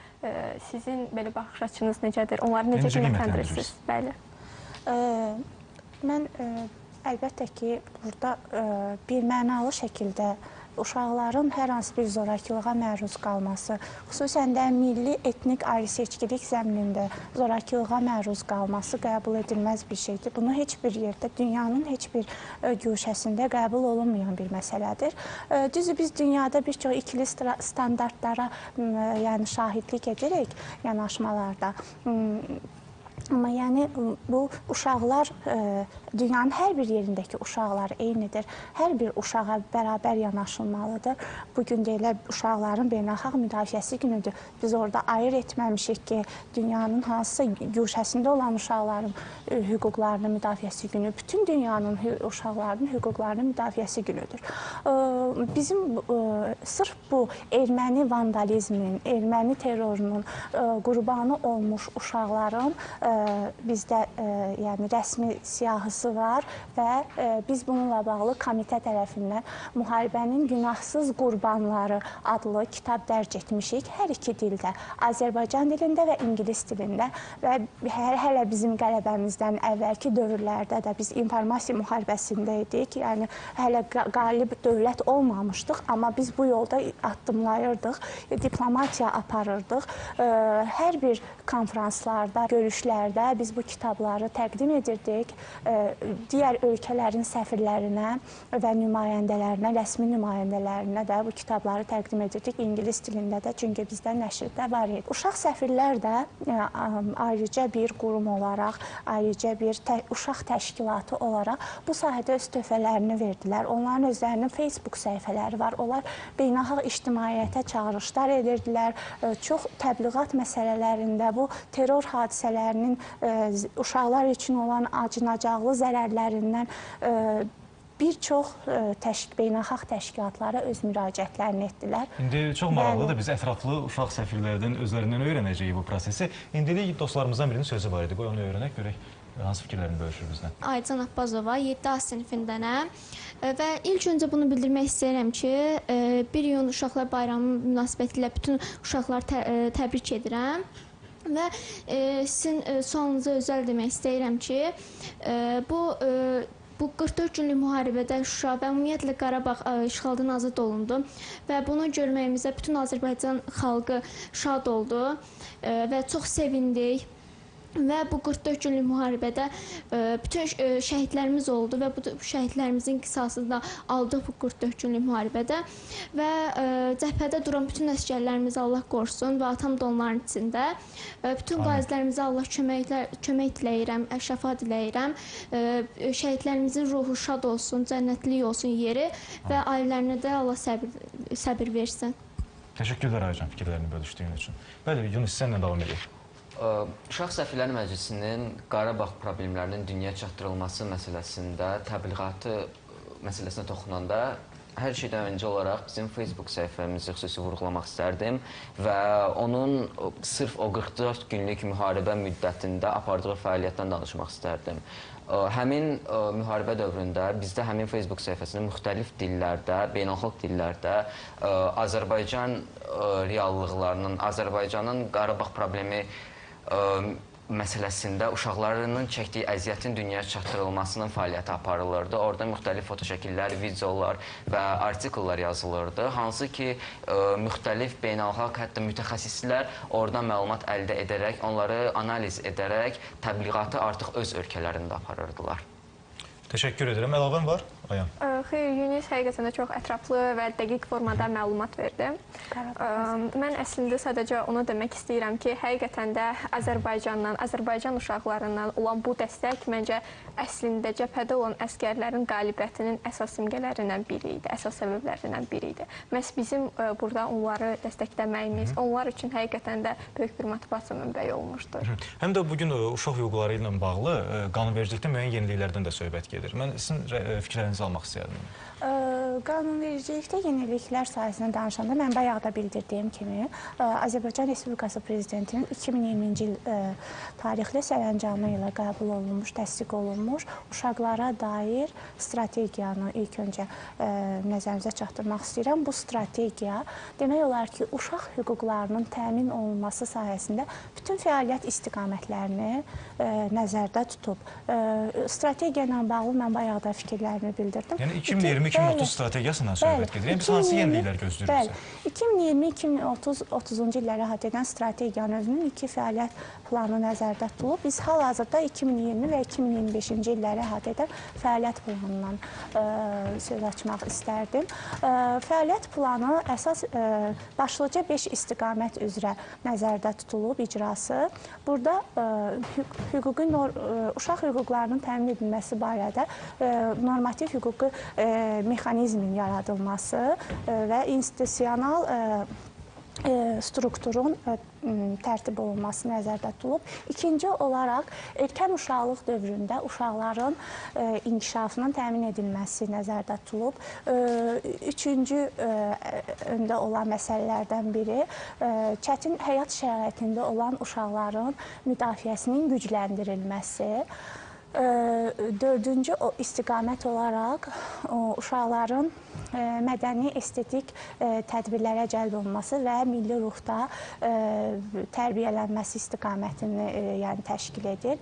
sizin belə baxış açınız necədir? Onları necə qiymətləndirirsiniz? Bəli. Mən əlbəttə ki, burada bir mənalı şəkildə uşaqların hər hansı bir zorakılığa məruz qalması, xüsusən də milli etnik ayrı-seçkilik zəminində zorakılığa məruz qalması qəbul edilməz bir şeydir. Bunu heç bir yerdə, dünyanın heç bir güşəsində qəbul olunmayan bir məsələdir. Düzdür, biz dünyada bir çox ikili standartlara şahidlik edirik yanaşmalarda. Amma yəni bu uşaqlar, dünyanın hər bir yerindəki uşaqlar eynidir. Hər bir uşağa bərabər yanaşılmalıdır. Bugün deyilər, uşaqların beynəlxalq müdafiəsi günüdür. Biz orada ayır etməmişik ki, dünyanın hansısa güşəsində olan uşaqların hüquqlarının müdafiəsi günü, bütün dünyanın uşaqlarının hüquqlarının müdafiəsi günüdür. Bizim sırf bu erməni vandalizmin, erməni terrorunun qurbanı olmuş uşaqların bizdə yəni rəsmi siyahısı var və biz bununla bağlı komitə tərəfindən Müharibənin Günahsız Qurbanları adlı kitab dərc etmişik. Hər iki dildə, Azərbaycan dilində və İngilis dilində və hələ bizim qələbəmizdən əvvəlki dövrlərdə də biz informasiya müharibəsində idik. Yəni, hələ qalib dövlət olmamışdıq, amma biz bu yolda addımlayırdıq, diplomatiya aparırdıq. Hər bir konferanslarda, görüşlərdə biz bu kitabları təqdim edirdik. Digər ölkələrin səfirlərinə və nümayəndələrinə, rəsmi nümayəndələrinə də bu kitabları təqdim edirdik İngilis dilində də, çünki bizdə nəşrdə var idi. Uşaq səfirlər də ayrıca bir qurum olaraq, ayrıca bir uşaq təşkilatı olaraq bu sahədə öz töhfələrini verdilər. Onların özlərinin Facebook səhifələri var. Onlar beynəlxalq ictimaiyyətə çağırışlar edirdilər. Çox təbliğat məsələlərində bu terror hadisələrinin uşaqlar üçün olan acınacaqlı zərərlərindən bir çox beynəlxalq təşkilatlara öz müraciətlərini etdilər. İndi çox maraqlıdır. Biz ətraflı uşaq səfirlərdən özlərindən öyrənəcəyik bu prosesi. İndilik dostlarımızdan birinin sözü var idi. Qoy onu öyrənək, görək hansı fikirlərini bölüşür bizlə. Aycan Abbazova 7A sinifindənəm və ilk öncə bunu bildirmək istəyirəm ki, 1 iyun Uşaqlar Bayramı münasibətilə bütün uşaqları təbrik edirəm. Və sizin sualınıza özəl demək istəyirəm ki, bu 44 günlük müharibədə Şuşa və ümumiyyətlə Qarabağ işğaldan azad olundu və bunu görməyimizə bütün Azərbaycan xalqı şad oldu və çox sevindik. Və bu 44 günlük müharibədə bütün şəhidlərimiz oldu və bu şəhidlərimizin qisasını da aldıq bu 44 günlük müharibədə. Və cəbhədə duran bütün əsgərlərimizi Allah qorusun və atam da onların içində. Bütün qazilərimizə Allah kömək diləyirəm, şəfa diləyirəm. Şəhidlərimizin ruhu şad olsun, cənnətlik olsun yeri və ailələrinə də Allah səbir versin. Təşəkkürlər Aycan fikirlərini bölüşdüyün üçün. Bəli, Yunus, sənlə davam edək. Uşaq Səfirlər Məclisinin Qarabağ problemlərinin dünyaya çatdırılması məsələsində təbliğatı məsələsinə toxunanda hər şeydən öncə olaraq bizim Facebook səhifəmizi xüsusi vurğulamaq istərdim və onun sırf o 44 günlük müharibə müddətində apardığı fəaliyyətdən danışmaq istərdim. Həmin müharibə dövründə bizdə həmin Facebook səhifəsində müxtəlif dillərdə, beynəlxalq dillərdə Azərbaycan reallıqlarının, Azərbaycanın Qarabağ problemi məsələsində uşaqlarının çəkdiyi əziyyətin dünyaya çatdırılmasının fəaliyyəti aparılırdı. Orada müxtəlif fotoşəkillər, videolar və artikellər yazılırdı. Hansı ki, müxtəlif beynəlxalq, hətta mütəxəssislər oradan məlumat əldə edərək, onları analiz edərək təbliğatı artıq öz ölkələrində aparırdılar. Təşəkkür edirəm. Əlavən var? Ayan. Xeyr, Yunus həqiqətən də çox ətraflı və dəqiq formada məlumat verdi. Mən əslində sadəcə onu demək istəyirəm ki, həqiqətən də Azərbaycan uşaqlarından olan bu dəstək məncə əslində cəbhədə olan əsgərlərin qalibiyyətinin əsas simgələrindən biri idi, əsas səbəblərindən biri idi. Məhz bizim burada onları dəstəkləməyimiz, onlar üçün həqiqətən də böyük bir motivasiya mənbəyi olmuşdur. Həm də bugün uşaq hüquqları ilə bağlı qanunvericilikdə müəyyən yeniliklərdən də söhbət gedir. Mən sizin fikirlərinizi almaq istəyərdim. Qanunvericilikdə yeniliklər sayəsində danışanda mən bayaq da bildirdiyim kimi Azərbaycan Respublikası Prezidentinin 2020-ci il tarixli sərəncamı ilə qəbul olunmuş, təsdiq olunmuş uşaqlara dair strategiyanı ilk öncə nəzərinizə çatdırmaq istəyirəm. Bu strategiya demək olar ki, uşaq hüquqlarının təmin olunması sayəsində bütün fəaliyyət istiqamətlərini nəzərdə tutub. Strategiya ilə bağlı mən bayaq da fikirlərimi bildirdim. Yəni 2020-2030 strategiyasından söhbət gedir. Biz hansı yeniliklər gözləyirik? 2020-2030-cu illəri əhatə edən strategiyanın özünün 2 fəaliyyət planı nəzərdə tutulub. Biz hal-hazırda 2020 və 2025-ci illəri əhatə edən fəaliyyət planından söz açmaq istərdim. Fəaliyyət planı əsas başlıca 5 istiqamət üzrə nəzərdə tutulub icrası. Burada uşaq hüquqlarının təmin edilməsi barədə normativ hüquqi mexanizmin yaradılması və institusional strukturun tərtib olunması nəzərdə tutulub. İkinci olaraq, erkən uşaqlıq dövründə uşaqların inkişafının təmin edilməsi nəzərdə tutulub. Üçüncü öndə olan məsələlərdən biri, çətin həyat şəraitində olan uşaqların müdafiəsinin gücləndirilməsi. Dördüncü istiqamət olaraq uşaqların mədəni, estetik tədbirlərə cəlb olunması və milli ruhda tərbiyələnməsi istiqamətini təşkil edir.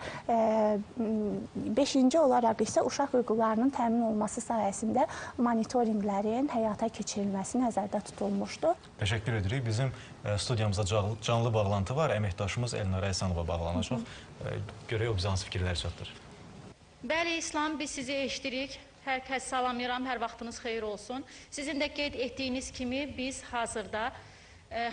Beşinci olaraq isə uşaq hüquqlarının təmin olunması sayəsində monitorinqlərin həyata keçirilməsi nəzərdə tutulmuşdur. Təşəkkür edirik. Bizim studiyamızda canlı bağlantı var. Əməkdaşımız Elnara Həsənova bağlanacaq. Görək o bizə hansı fikirlər çatdırır. Bəli, İslam, biz sizi eşdirik. Hər kəs salamlayıram, hər vaxtınız xeyir olsun. Sizin də qeyd etdiyiniz kimi biz hazırda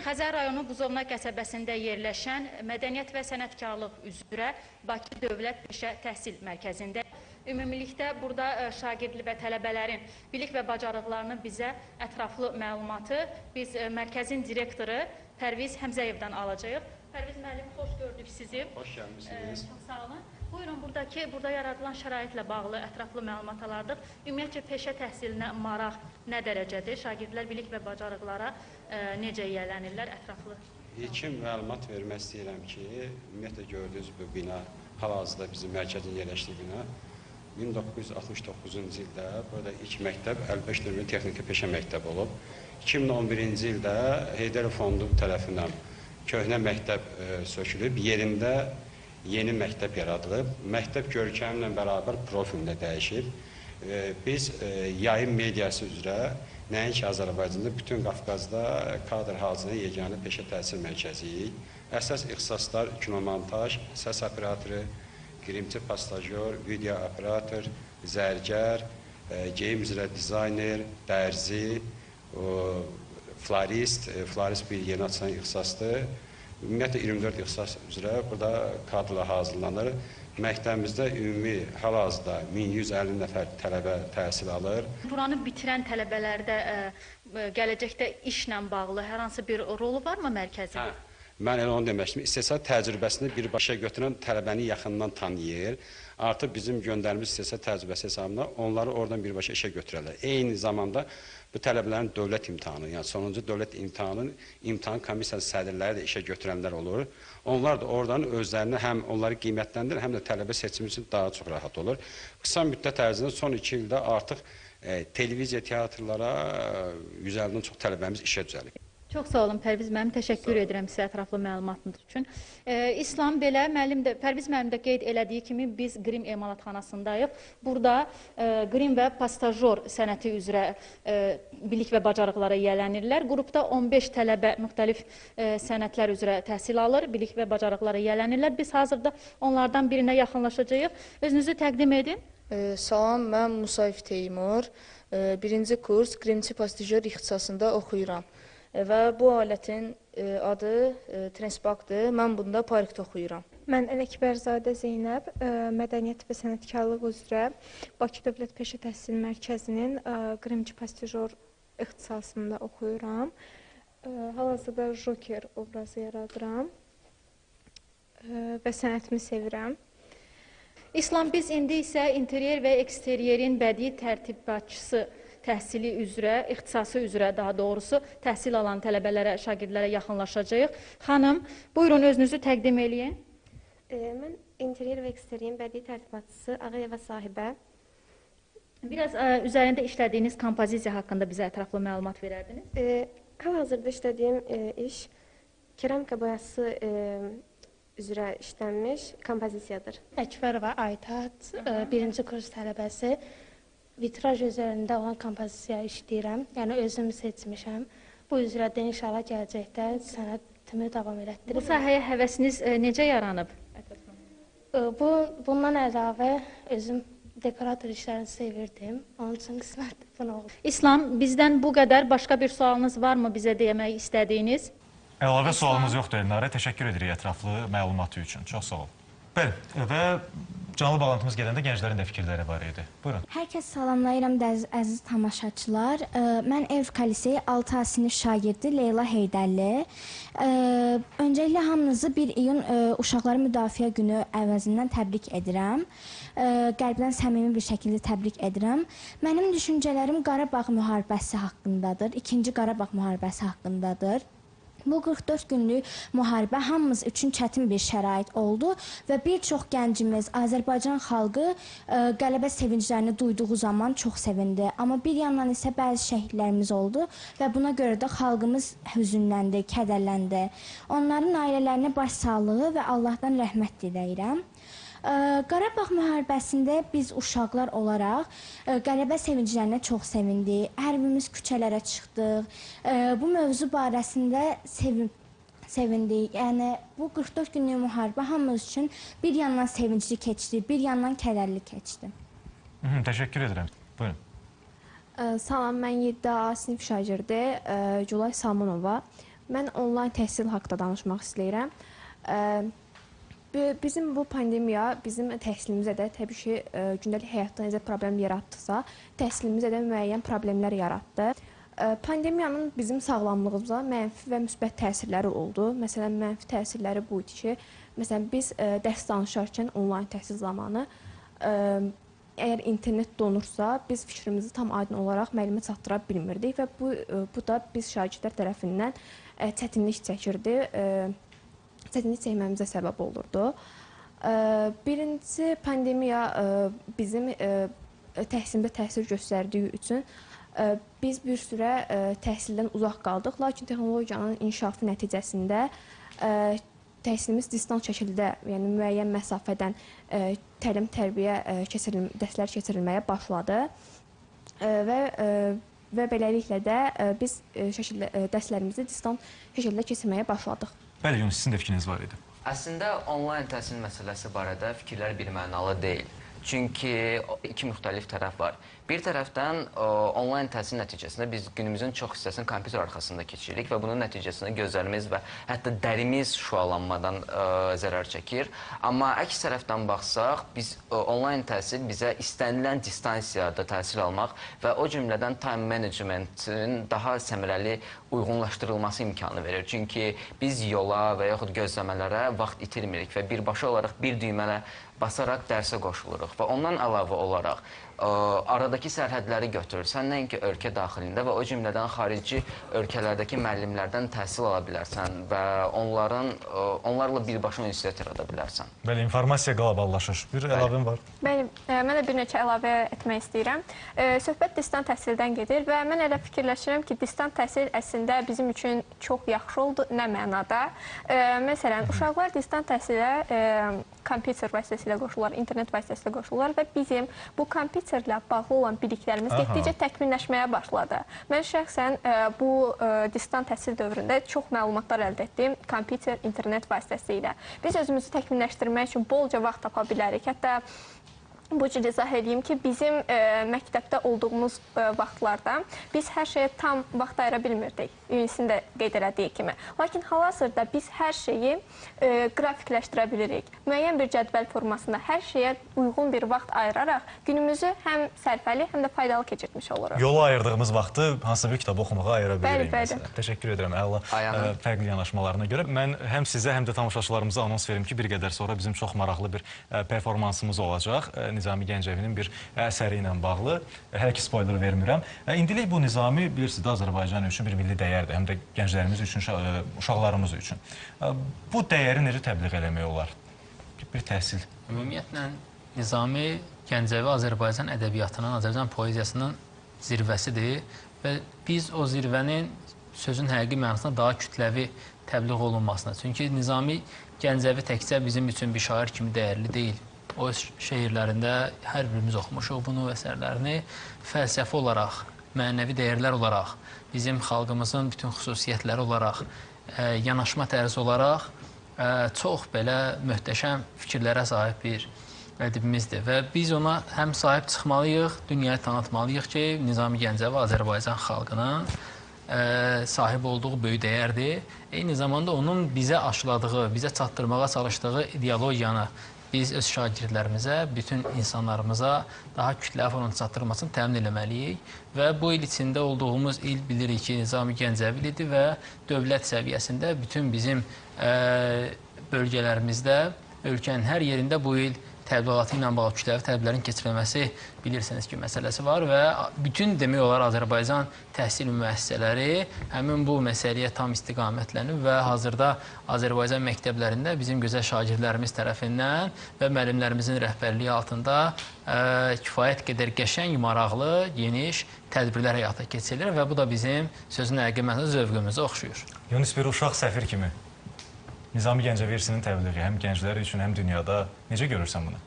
Xəzər rayonu Buzovna qəsəbəsində yerləşən Mədəniyyət və Sənətkarlıq üzrə Bakı Dövlət Peşə Təhsil Mərkəzində. Ümumilikdə burada şagirdli və tələbələrin bilik və bacarıqlarını bizə ətraflı məlumatı biz mərkəzin direktoru Pərviz Həmzəyevdən alacağıq. Pərviz müəllim, xoş gördük sizi. Xoş gəlmişsiniz. Çox sağ olun. Buyurun, burada yaradılan şəraitlə bağlı ətraflı məlumat alardıq. Ümumiyyətcə, peşə təhsilinə maraq nə dərəcədir? Şagirdlər bilik və bacarıqlara necə yiyələnirlər ətraflı? İlkin məlumat vermək istəyirəm ki, ümumiyyətlə gördüyünüz bu bina, hal-hazırda bizim mərkəzin yerləşdiyi bina, 1969-cu ildə burada ilk məktəb Əlbəş nömrəli texniki peşə məktəbi olub. 2011-ci ildə Heydər Fondu tərəfindən köhnə məktəb sökülüb, yerində yeni məktəb yaradılıb. Məktəb görkəmlə bərabər profilində dəyişib. Biz yayım mediası üzrə nəinki Azərbaycanda, bütün Qafqazda kadr hazırlayan yeganə peşə təhsil mərkəziyik. Əsas ixtisaslar kinomontaj, səs operatoru, grimçi pastajyor, video operator, zərgər, geyim üzrə dizayner, dərzi, florist bir yeni açılan ixtisasdır. Ümumiyyətlə 24 ixtisas üzrə burada kadrlar hazırlanır. Məktəbimizdə ümumi hal-hazırda 1150 nəfər tələbə təhsil alır. Buranı bitirən tələbələrdə gələcəkdə işlə bağlı hər hansı bir rolu varmı mərkəzin? Mən elə onu demişdim. İstehsal təcrübəsini birbaşa götürən tələbəni yaxından tanıyır. Artıq bizim göndərimiz istehsal təcrübəsi hesabına onları oradan birbaşa işə götürərlər. Eyni zamanda bu tələbələrin dövlət imtahanı, yəni sonuncu dövlət imtahan komissiyası sədrləri də işə götürənlər olur. Onlar da oradan özlərini həm onları qiymətləndirir, həm də tələbə seçimi üçün daha çox rahat olur. Qısa müddət ərzində son 2 ildə artıq televiziya, teatrlara 150-dən çox tələbəmiz işə düzəlib. Çox sağ olun Pərviz müəllim, təşəkkür edirəm sizə ətraflı məlumatınız üçün. İslam belə, Pərviz müəllim də qeyd elədiyi kimi biz Qrim emalatxanasındayıq. Burada qrim və pastajor sənəti üzrə bilik və bacarıqlara yiyələnirlər. Qrupda 15 tələbə müxtəlif sənətlər üzrə təhsil alır, bilik və bacarıqlara yiyələnirlər. Biz hazırda onlardan birinə yaxınlaşacağıq. Özünüzü təqdim edin. Salam, mən Musayev Teymur. Birinci kurs qrimçi pastajor ixtisasında oxuyuram. Və bu alətin adı Transparkdır. Mən bunda parkda oxuyuram. Mən Ələkbərzadə Zeynəb, Mədəniyyət və Sənətkarlıq üzrə Bakı Dövlət Peşə Təhsil Mərkəzinin qrimçi pastajor ixtisasında oxuyuram. Hal-hazırda Joker obrazı yaradıram və sənətimi sevirəm. İslam, biz indi isə interyer və eksteryerin bədii tərtibatçısı təhsili üzrə, ixtisası üzrə daha doğrusu təhsil alan tələbələrə, şagirdlərə yaxınlaşacağıq. Xanım, buyurun özünüzü təqdim eləyin. Mən interyer və eksteryerin bədii tərtibatçısı Ağayeva Sahibə. Biraz üzərində işlədiyiniz kompozisiya haqqında bizə ətraflı məlumat verərdiniz? Hal-hazırda işlədiyim iş keramika boyası üzrə işlənmiş kompozisiyadır. Əkbərova Aytat, birinci kurs tələbəsi. Vitraj üzərində olan kompozisiya işləyirəm. Yəni özüm seçmişəm. Bu üzrə də inşallah gələcəkdə sənətimi davam elətdirib. Bu sahəyə həvəsiniz necə yaranıb? Bundan əlavə özüm dekorator işlərini sevirdim. Onun üçün qismət bunu oldu. İslam, bizdən bu qədər. Başqa bir sualınız varmı bizə demək istədiyiniz? Əlavə sualımız yoxdur Elnarə. Təşəkkür edirik ətraflı məlumatı üçün. Çox sağ ol. Bəli, və canlı bağlantımız gələndə gənclərin də fikirləri var idi. Buyurun. Hər kəs salamlayıram əziz tamaşaçılar. Mən Evrika Liseyi 6A sinif şagirdi Leyla Heydərli. Öncəliklə hamınızı 1 iyun Uşaqları Müdafiə Günü əvəzindən təbrik edirəm. Qəlbdən səmimi bir şəkildə təbrik edirəm. Mənim düşüncələrim Qarabağ müharibəsi haqqındadır. 2-ci Qarabağ müharibəsi haqqındadır. Bu 44 günlük müharibə hamımız üçün çətin bir şərait oldu və bir çox gəncimiz, Azərbaycan xalqı qələbə sevinclərini duyduğu zaman çox sevindi. Amma bir yandan isə bəzi şəhidlərimiz oldu və buna görə də xalqımız hüzünləndi, kədərləndi. Onların ailələrinə başsağlığı və Allahdan rəhmət diləyirəm. Qarabağ müharibəsində biz uşaqlar olaraq qələbə sevinclərinə çox sevindik. Hər birimiz küçələrə çıxdıq. Bu mövzu barəsində sevindik. Yəni bu 44 günlük müharibə hamımız üçün bir yandan sevincli keçdi, bir yandan kədərli keçdi. Təşəkkür edirəm. Buyurun. Salam, mən 7A sinif şagirdi Gülay Salmanova. Mən onlayn təhsil haqqında danışmaq istəyirəm. Bizim bu pandemiya bizim təhsilimizə də təbii ki, gündəlik həyatda necə problem yaratdısa, təhsilimizə də müəyyən problemlər yaratdı. Pandemiyanın bizim sağlamlığımıza mənfi və müsbət təsirləri oldu. Məsələn, mənfi təsirləri bu idi ki, məsələn, biz dərs danışarkən onlayn təhsil zamanı əgər internet donursa, biz fikrimizi tam aydın olaraq müəllimə çatdıra bilmirdik və bu da biz şagirdlər tərəfindən çətinlik çəkirdi. Çətinlik çəkməyimizə səbəb olurdu. Birincisi, pandemiya bizim təhsilimizə təsir göstərdiyi üçün biz bir sürə təhsildən uzaq qaldıq. Lakin texnologiyanın inkişafı nəticəsində təhsilimiz distant şəkildə, yəni müəyyən məsafədən təlim-tərbiyə dərslər keçirilməyə başladı və beləliklə də biz dərslərimizi distant şəkildə keçirməyə başladıq. Bəli, Yunus, sizin də fikriniz var idi. Əslində, onlayn təhsil məsələsi barədə fikirlər birmənalı deyil. Çünki iki müxtəlif tərəf var. Bir tərəfdən onlayn təhsil nəticəsində biz günümüzün çox hissəsini kompüter arxasında keçiririk və bunun nəticəsində gözlərimiz və hətta dərimiz şüalanmadan zərər çəkir. Amma əks tərəfdən baxsaq, onlayn təhsil bizə istənilən distansiyada təhsil almaq və o cümlədən time managementin daha səmərəli uyğunlaşdırılması imkanı verir. Çünki biz yola və yaxud gözləmələrə vaxt itirmirik və birbaşa olaraq bir düymələ basaraq dərsə qoşuluruq və ondan əlavə olaraq aradakı sərhədləri götürürsən, nəinki ölkə daxilində və o cümlədən xarici ölkələrdəki müəllimlərdən təhsil ala bilərsən və onlarla birbaşa ünsiyyət yarada bilərsən. Bəli, informasiya qloballaşır. Bir əlavəm var. Bəli, mən də bir neçə əlavə etmək istəyirəm. Söhbət distant təhsildən gedir və mən elə fikirləşirəm ki, distant təhsil əslində bizim üçün çox yaxşı oldu, nə mənada. Məsələn, uşaqlar distant təhsilə kompüter vasitəsilə qoşulurlar, internet vasitəsilə qoşulurlar və bizim bu kompüterlə bağlı olan biliklərimiz getdikcə təkmilləşməyə başladı. Mən şəxsən bu distant təhsil dövründə çox məlumatlar əldə etdim kompüter, internet vasitəsilə. Biz özümüzü təkmilləşdirmək üçün bolca vaxt tapa bilərik. Hətta bu cür izah edeyim ki, bizim məktəbdə olduğumuz vaxtlarda biz hər şeyə tam vaxt ayıra bilmirdik. Ünisin də qeyd elədiyi kimi. Lakin hal-hazırda biz hər şeyi qrafikləşdirə bilirik. Müəyyən bir cədvəl formasında hər şeyə uyğun bir vaxt ayıraraq günümüzü həm sərfəli, həm də faydalı keçirmiş oluruq. Yola ayırdığımız vaxtı hansısa bir kitab oxumağa ayıra bilirik. Bəli. Təşəkkür edirəm fərqli yanaşmalarına görə. Mən həm sizə, həm də tamaşaçılarımıza anons verim ki, bir qədər sonra bizim çox maraqlı bir performansımız olacaq. Nizami Gəncəvinin bir əsəri ilə bağlı. Hələ ki, spoiler vermirəm. İndilik bu Nizami, bilirsiniz, Azərbaycan üçün bir milli dəyərdir, həm də gənclərimiz üçün, uşaqlarımız üçün. Bu dəyəri necə təbliğ eləmək olar? Bir təhsil. Ümumiyyətlə, Nizami Gəncəvi Azərbaycan ədəbiyyatının, Azərbaycan poeziyasının zirvəsidir və biz o zirvənin sözün həqiqi mənasında daha kütləvi təbliğ olunmasına. Çünki Nizami Gəncəvi təkcə bizim üçün bir şair kimi dəyərli deyil. O şeirlərində hər birimiz oxumuşuq bunu əsərlərini fəlsəfi olaraq, mənəvi dəyərlər olaraq, bizim xalqımızın bütün xüsusiyyətləri olaraq, yanaşma tərzi olaraq çox belə möhtəşəm fikirlərə sahib bir ədibimizdir və biz ona həm sahib çıxmalıyıq, dünyaya tanıtmalıyıq ki, Nizami Gəncəvi Azərbaycan xalqının sahib olduğu böyük dəyərdir. Eyni zamanda onun bizə aşıladığı, bizə çatdırmağa çalışdığı ideologiyanı biz öz şagirdlərimizə, bütün insanlarımıza daha kütləvi formada çatdırılmasını təmin etməliyik və bu il içində olduğumuz il bilirik ki, Nizami Gəncəvil idi və dövlət səviyyəsində bütün bizim bölgələrimizdə, ölkənin hər yerində bu il təbliğatı ilə bağlı kütləvi tədbirlərin keçirilməsi bilirsiniz ki, məsələsi var və bütün demək olar Azərbaycan təhsil müəssisələri həmin bu məsələyə tam istiqamətlənib və hazırda Azərbaycan məktəblərində bizim gözəl şagirdlərimiz tərəfindən və müəllimlərimizin rəhbərliyi altında kifayət qədər qəşəng, maraqlı, geniş tədbirlər həyata keçirilir və bu da bizim sözün həqiqi mənada zövqümüzə oxşuyur. Yunus, bir uşaq səfir kimi Nizami Gəncəvirsinin təbliği həm gənclər üçün, həm dünyada necə görürsən bunu?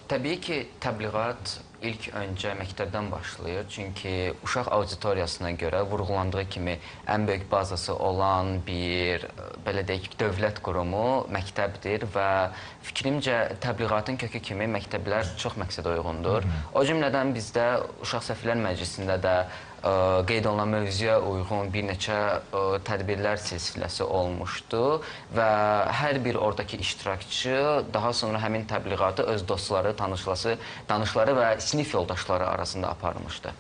Təbii ki, təbliğat ilk öncə məktəbdən başlayır. Çünki uşaq auditoriyasına görə vurğulandığı kimi ən böyük bazası olan bir, belə deyək, dövlət qurumu məktəbdir və fikrimcə təbliğatın kökü kimi məktəblər çox məqsədə uyğundur. O cümlədən bizdə Uşaq Səfirlər Məclisində də qeyd olunan mövzuya uyğun bir neçə tədbirlər silsiləsi olmuşdu və hər bir oradakı iştirakçı daha sonra həmin təbliğatı öz dostları, tanışları və sinif yoldaşları arasında aparmışdı.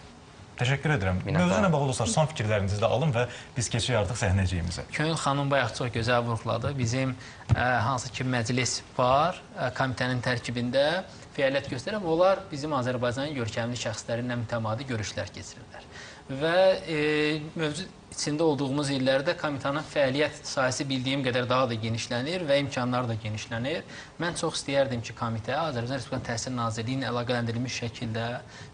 Təşəkkür edirəm. Mövzu ilə bağlı olsa son fikirlərinizi də alın və biz keçirik artıq səhnəciyimizə. Könül xanım bayaq çox gözəl vurğuladı. Bizim hansı ki məclis var, komitənin tərkibində fəaliyyət göstərən, onlar bizim Azərbaycanın görkəmli şəxslərinlə mütəmadi görüşlər keçirirlər. Və mövcud içində olduğumuz illərdə komitanın fəaliyyət sahəsi bildiyim qədər daha da genişlənir və imkanları da genişlənir. Mən çox istəyərdim ki, komitə Azərbaycan Respublikasının Təhsil Nazirliyi ilə əlaqələndirilmiş şəkildə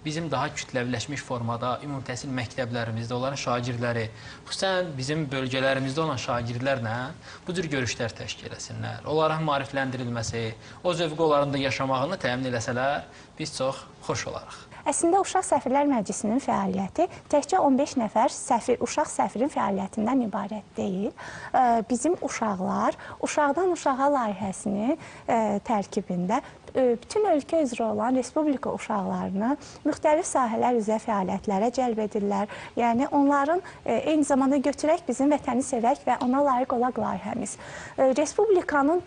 bizim daha kütləviləşmiş formada ümumi təhsil məktəblərimizdə olan şagirdləri, xüsusən bizim bölgələrimizdə olan şagirdlərlə bu cür görüşlər təşkil etsinlər. Onların maarifləndirilməsi, o zövqü onların da yaşamağını təmin eləsələr, biz çox xoş olarıq. Əslində, Uşaq Səfirlər Məclisinin fəaliyyəti təkcə 15 nəfər uşaq səfirin fəaliyyətindən ibarət deyil. Bizim uşaqlar, Uşaqdan Uşağa layihəsinin tərkibində bütün ölkə üzrə olan respublika uşaqlarını müxtəlif sahələr üzrə fəaliyyətlərə cəlb edirlər. Yəni, onların eyni zamanda götürək bizim vətəni sevək və ona layiq olaq layihəmiz. Respublikanın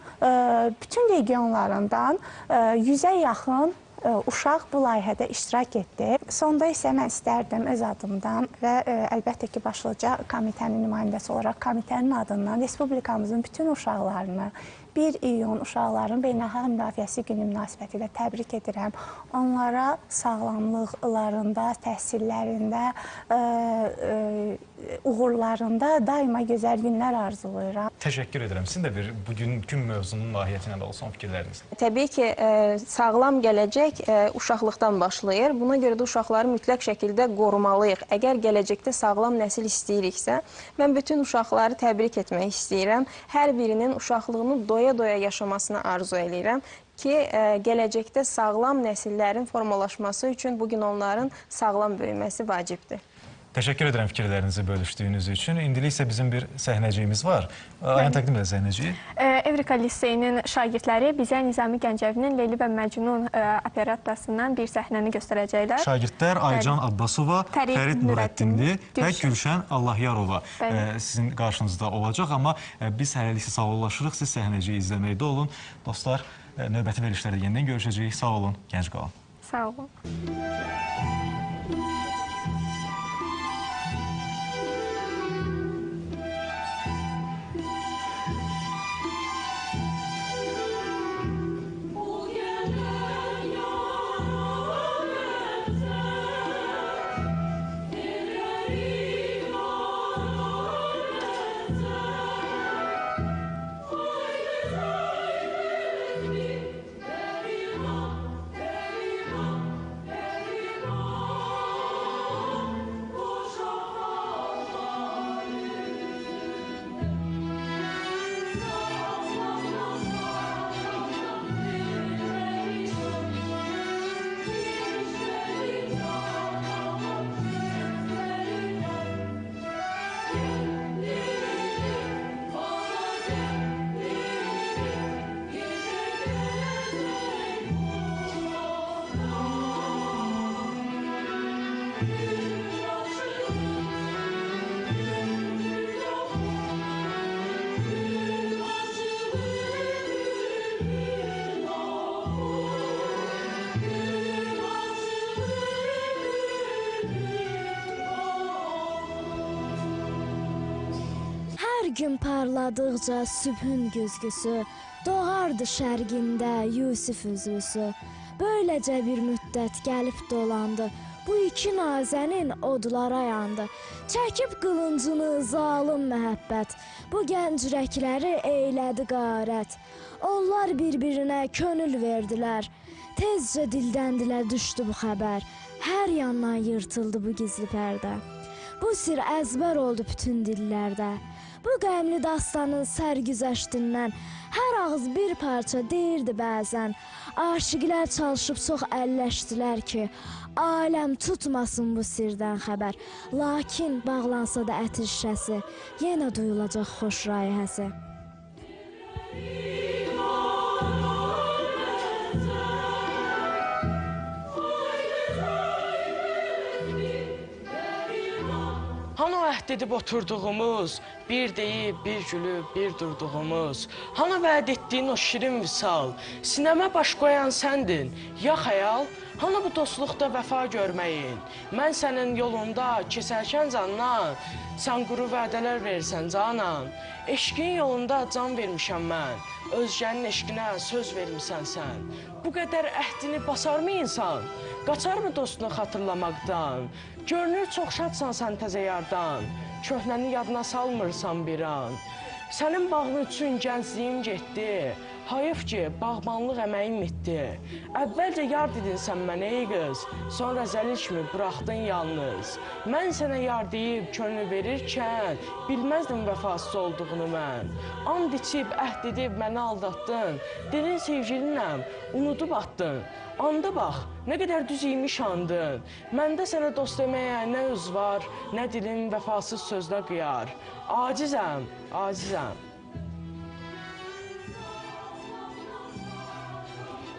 bütün regionlarından 100-ə yaxın uşaq bu layihədə iştirak etdi. Sonda isə mən istərdim öz adımdan və əlbəttə ki, başlıca komitənin nümayəndəsi olaraq komitənin adından respublikamızın bütün uşaqlarını 1 iyun Uşaqların Beynəlxalq Müdafiəsi Günü münasibətilə təbrik edirəm. Onlara sağlamlıqlarında, təhsillərində, uğurlarında daima gözəl günlər arzulayıram. Təşəkkür edirəm. Sizin də bugünkü mövzunun mahiyyəti ilə bağlı son fikirləriniz. Təbii ki, sağlam gələcək uşaqlıqdan başlayır. Buna görə də uşaqları mütləq şəkildə qorumalıyıq. Əgər gələcəkdə sağlam nəsil istəyiriksə, mən bütün uşaqları təbrik etmək istəyirəm. Hər birinin uşaqlığını doya-doya yaşamasını arzu edirəm ki, gələcəkdə sağlam nəsillərin formalaşması üçün bugün onların sağlam böyüməsi vacibdir. Təşəkkür edirəm fikirlərinizi bölüşdüyünüz üçün. İndilik isə bizim bir səhnəciyimiz var. Ayən təqdim edə səhnəciyi. Evrika Liseyinin şagirdləri bizə Nizami Gəncəvinin Leyli və Məcnun operasiyasından bir səhnəni göstərəcəklər. Şagirdlər Aycan Abbasova, Fərid Nurəddinli və Gülşən Allahyarova sizin qarşınızda olacaq. Amma biz hələliksə sağollaşırıq. Siz səhnəciyi izləməkdə olun. Dostlar, növbəti verilişlərdə yenidən görüşəcəyik. Sağ olun, gənc qalın. Sağ olun. Hər gün parladıqca sübhün güzgüsü, doğardı şərqində Yusif üzüsü. Böyləcə bir müddət gəlib dolandı, bu iki nazənin odlara yandı. Çəkib qılıncını zalım məhəbbət, bu gənc ürəkləri eylədi qarət. Onlar bir-birinə könül verdilər, tezcə dildəndilə düşdü bu xəbər. Hər yandan yırtıldı bu gizli pərdə. Bu sir əzbər oldu bütün dillərdə. Bu qəmli dastanın sərgüzəştindən hər ağız bir parça deyirdi bəzən. Aşiqlər çalışıb çox əlləşdilər ki, aləm tutmasın bu sirdən xəbər. Lakin bağlansa da ətir şişəsi, yenə duyulacaq xoş rayihəsi. Hani o əhd edib oturduğumuz, bir deyib, bir gülüb, bir durduğumuz, hani vəd etdiyin o şirin visal, sinəmə baş qoyan səndin, ya xəyal, hani bu dostluqda vəfa görməyin, mən sənin yolunda keçərkən candan, sən quru vədələr verirsən canan, eşqin yolunda can vermişəm mən, özgənin eşqinə söz vermişsən sən, bu qədər əhdini basarmı insan, qaçarmı dostunu xatırlamaqdan, görünür çox şadsan sən təzə yardan, köhnəni yadına salmırsan bir an. Sənin bağın üçün gəncliyim getdi, hayıf ki, bağbanlıq əməyim bitdi. Əvvəlcə yar dedin sən mənə ey qız, sonra zəlil kimi buraxdın yalnız. Mən sənə yar deyib könlü verirkən, bilməzdim vəfasız olduğunu mən. And içib, əhd edib məni aldatdın, dedin sevgilinəm, unudub atdın. Anda bax, nə qədər düz imiş andın. Məndə sənə dost deməyə nə öz var, nə dilim vəfasız sözlə qıyar. Acizəm, acizəm.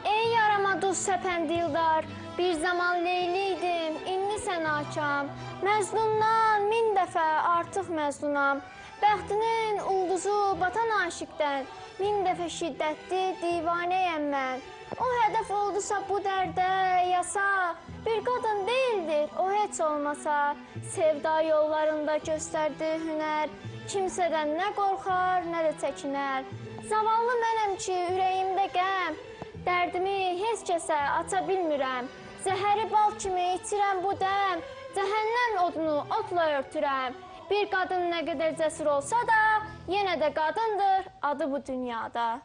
Ey yaramaduz səpəndildar, bir zaman leyliydim, indi sən açam. Məzlundan min dəfə artıq məzlunam. Bəxtinin ulduzu batan aşiqdən, min dəfə şiddətli divanəyəm mən. O hədəf oldusa bu dərdə yasa, bir qadın deyildir o heç olmasa. Sevda yollarında göstərdi hünər, kimsədən nə qorxar, nə də çəkinər. Zavallı mənəm ki, ürəyimdə qəm, dərdimi heç kəsə aça bilmirəm. Zəhəri bal kimi içirəm bu dəm, cəhənnəm odunu otla örtürəm. Bir qadın nə qədər cəsur olsa da, yenə də qadındır adı bu dünyada.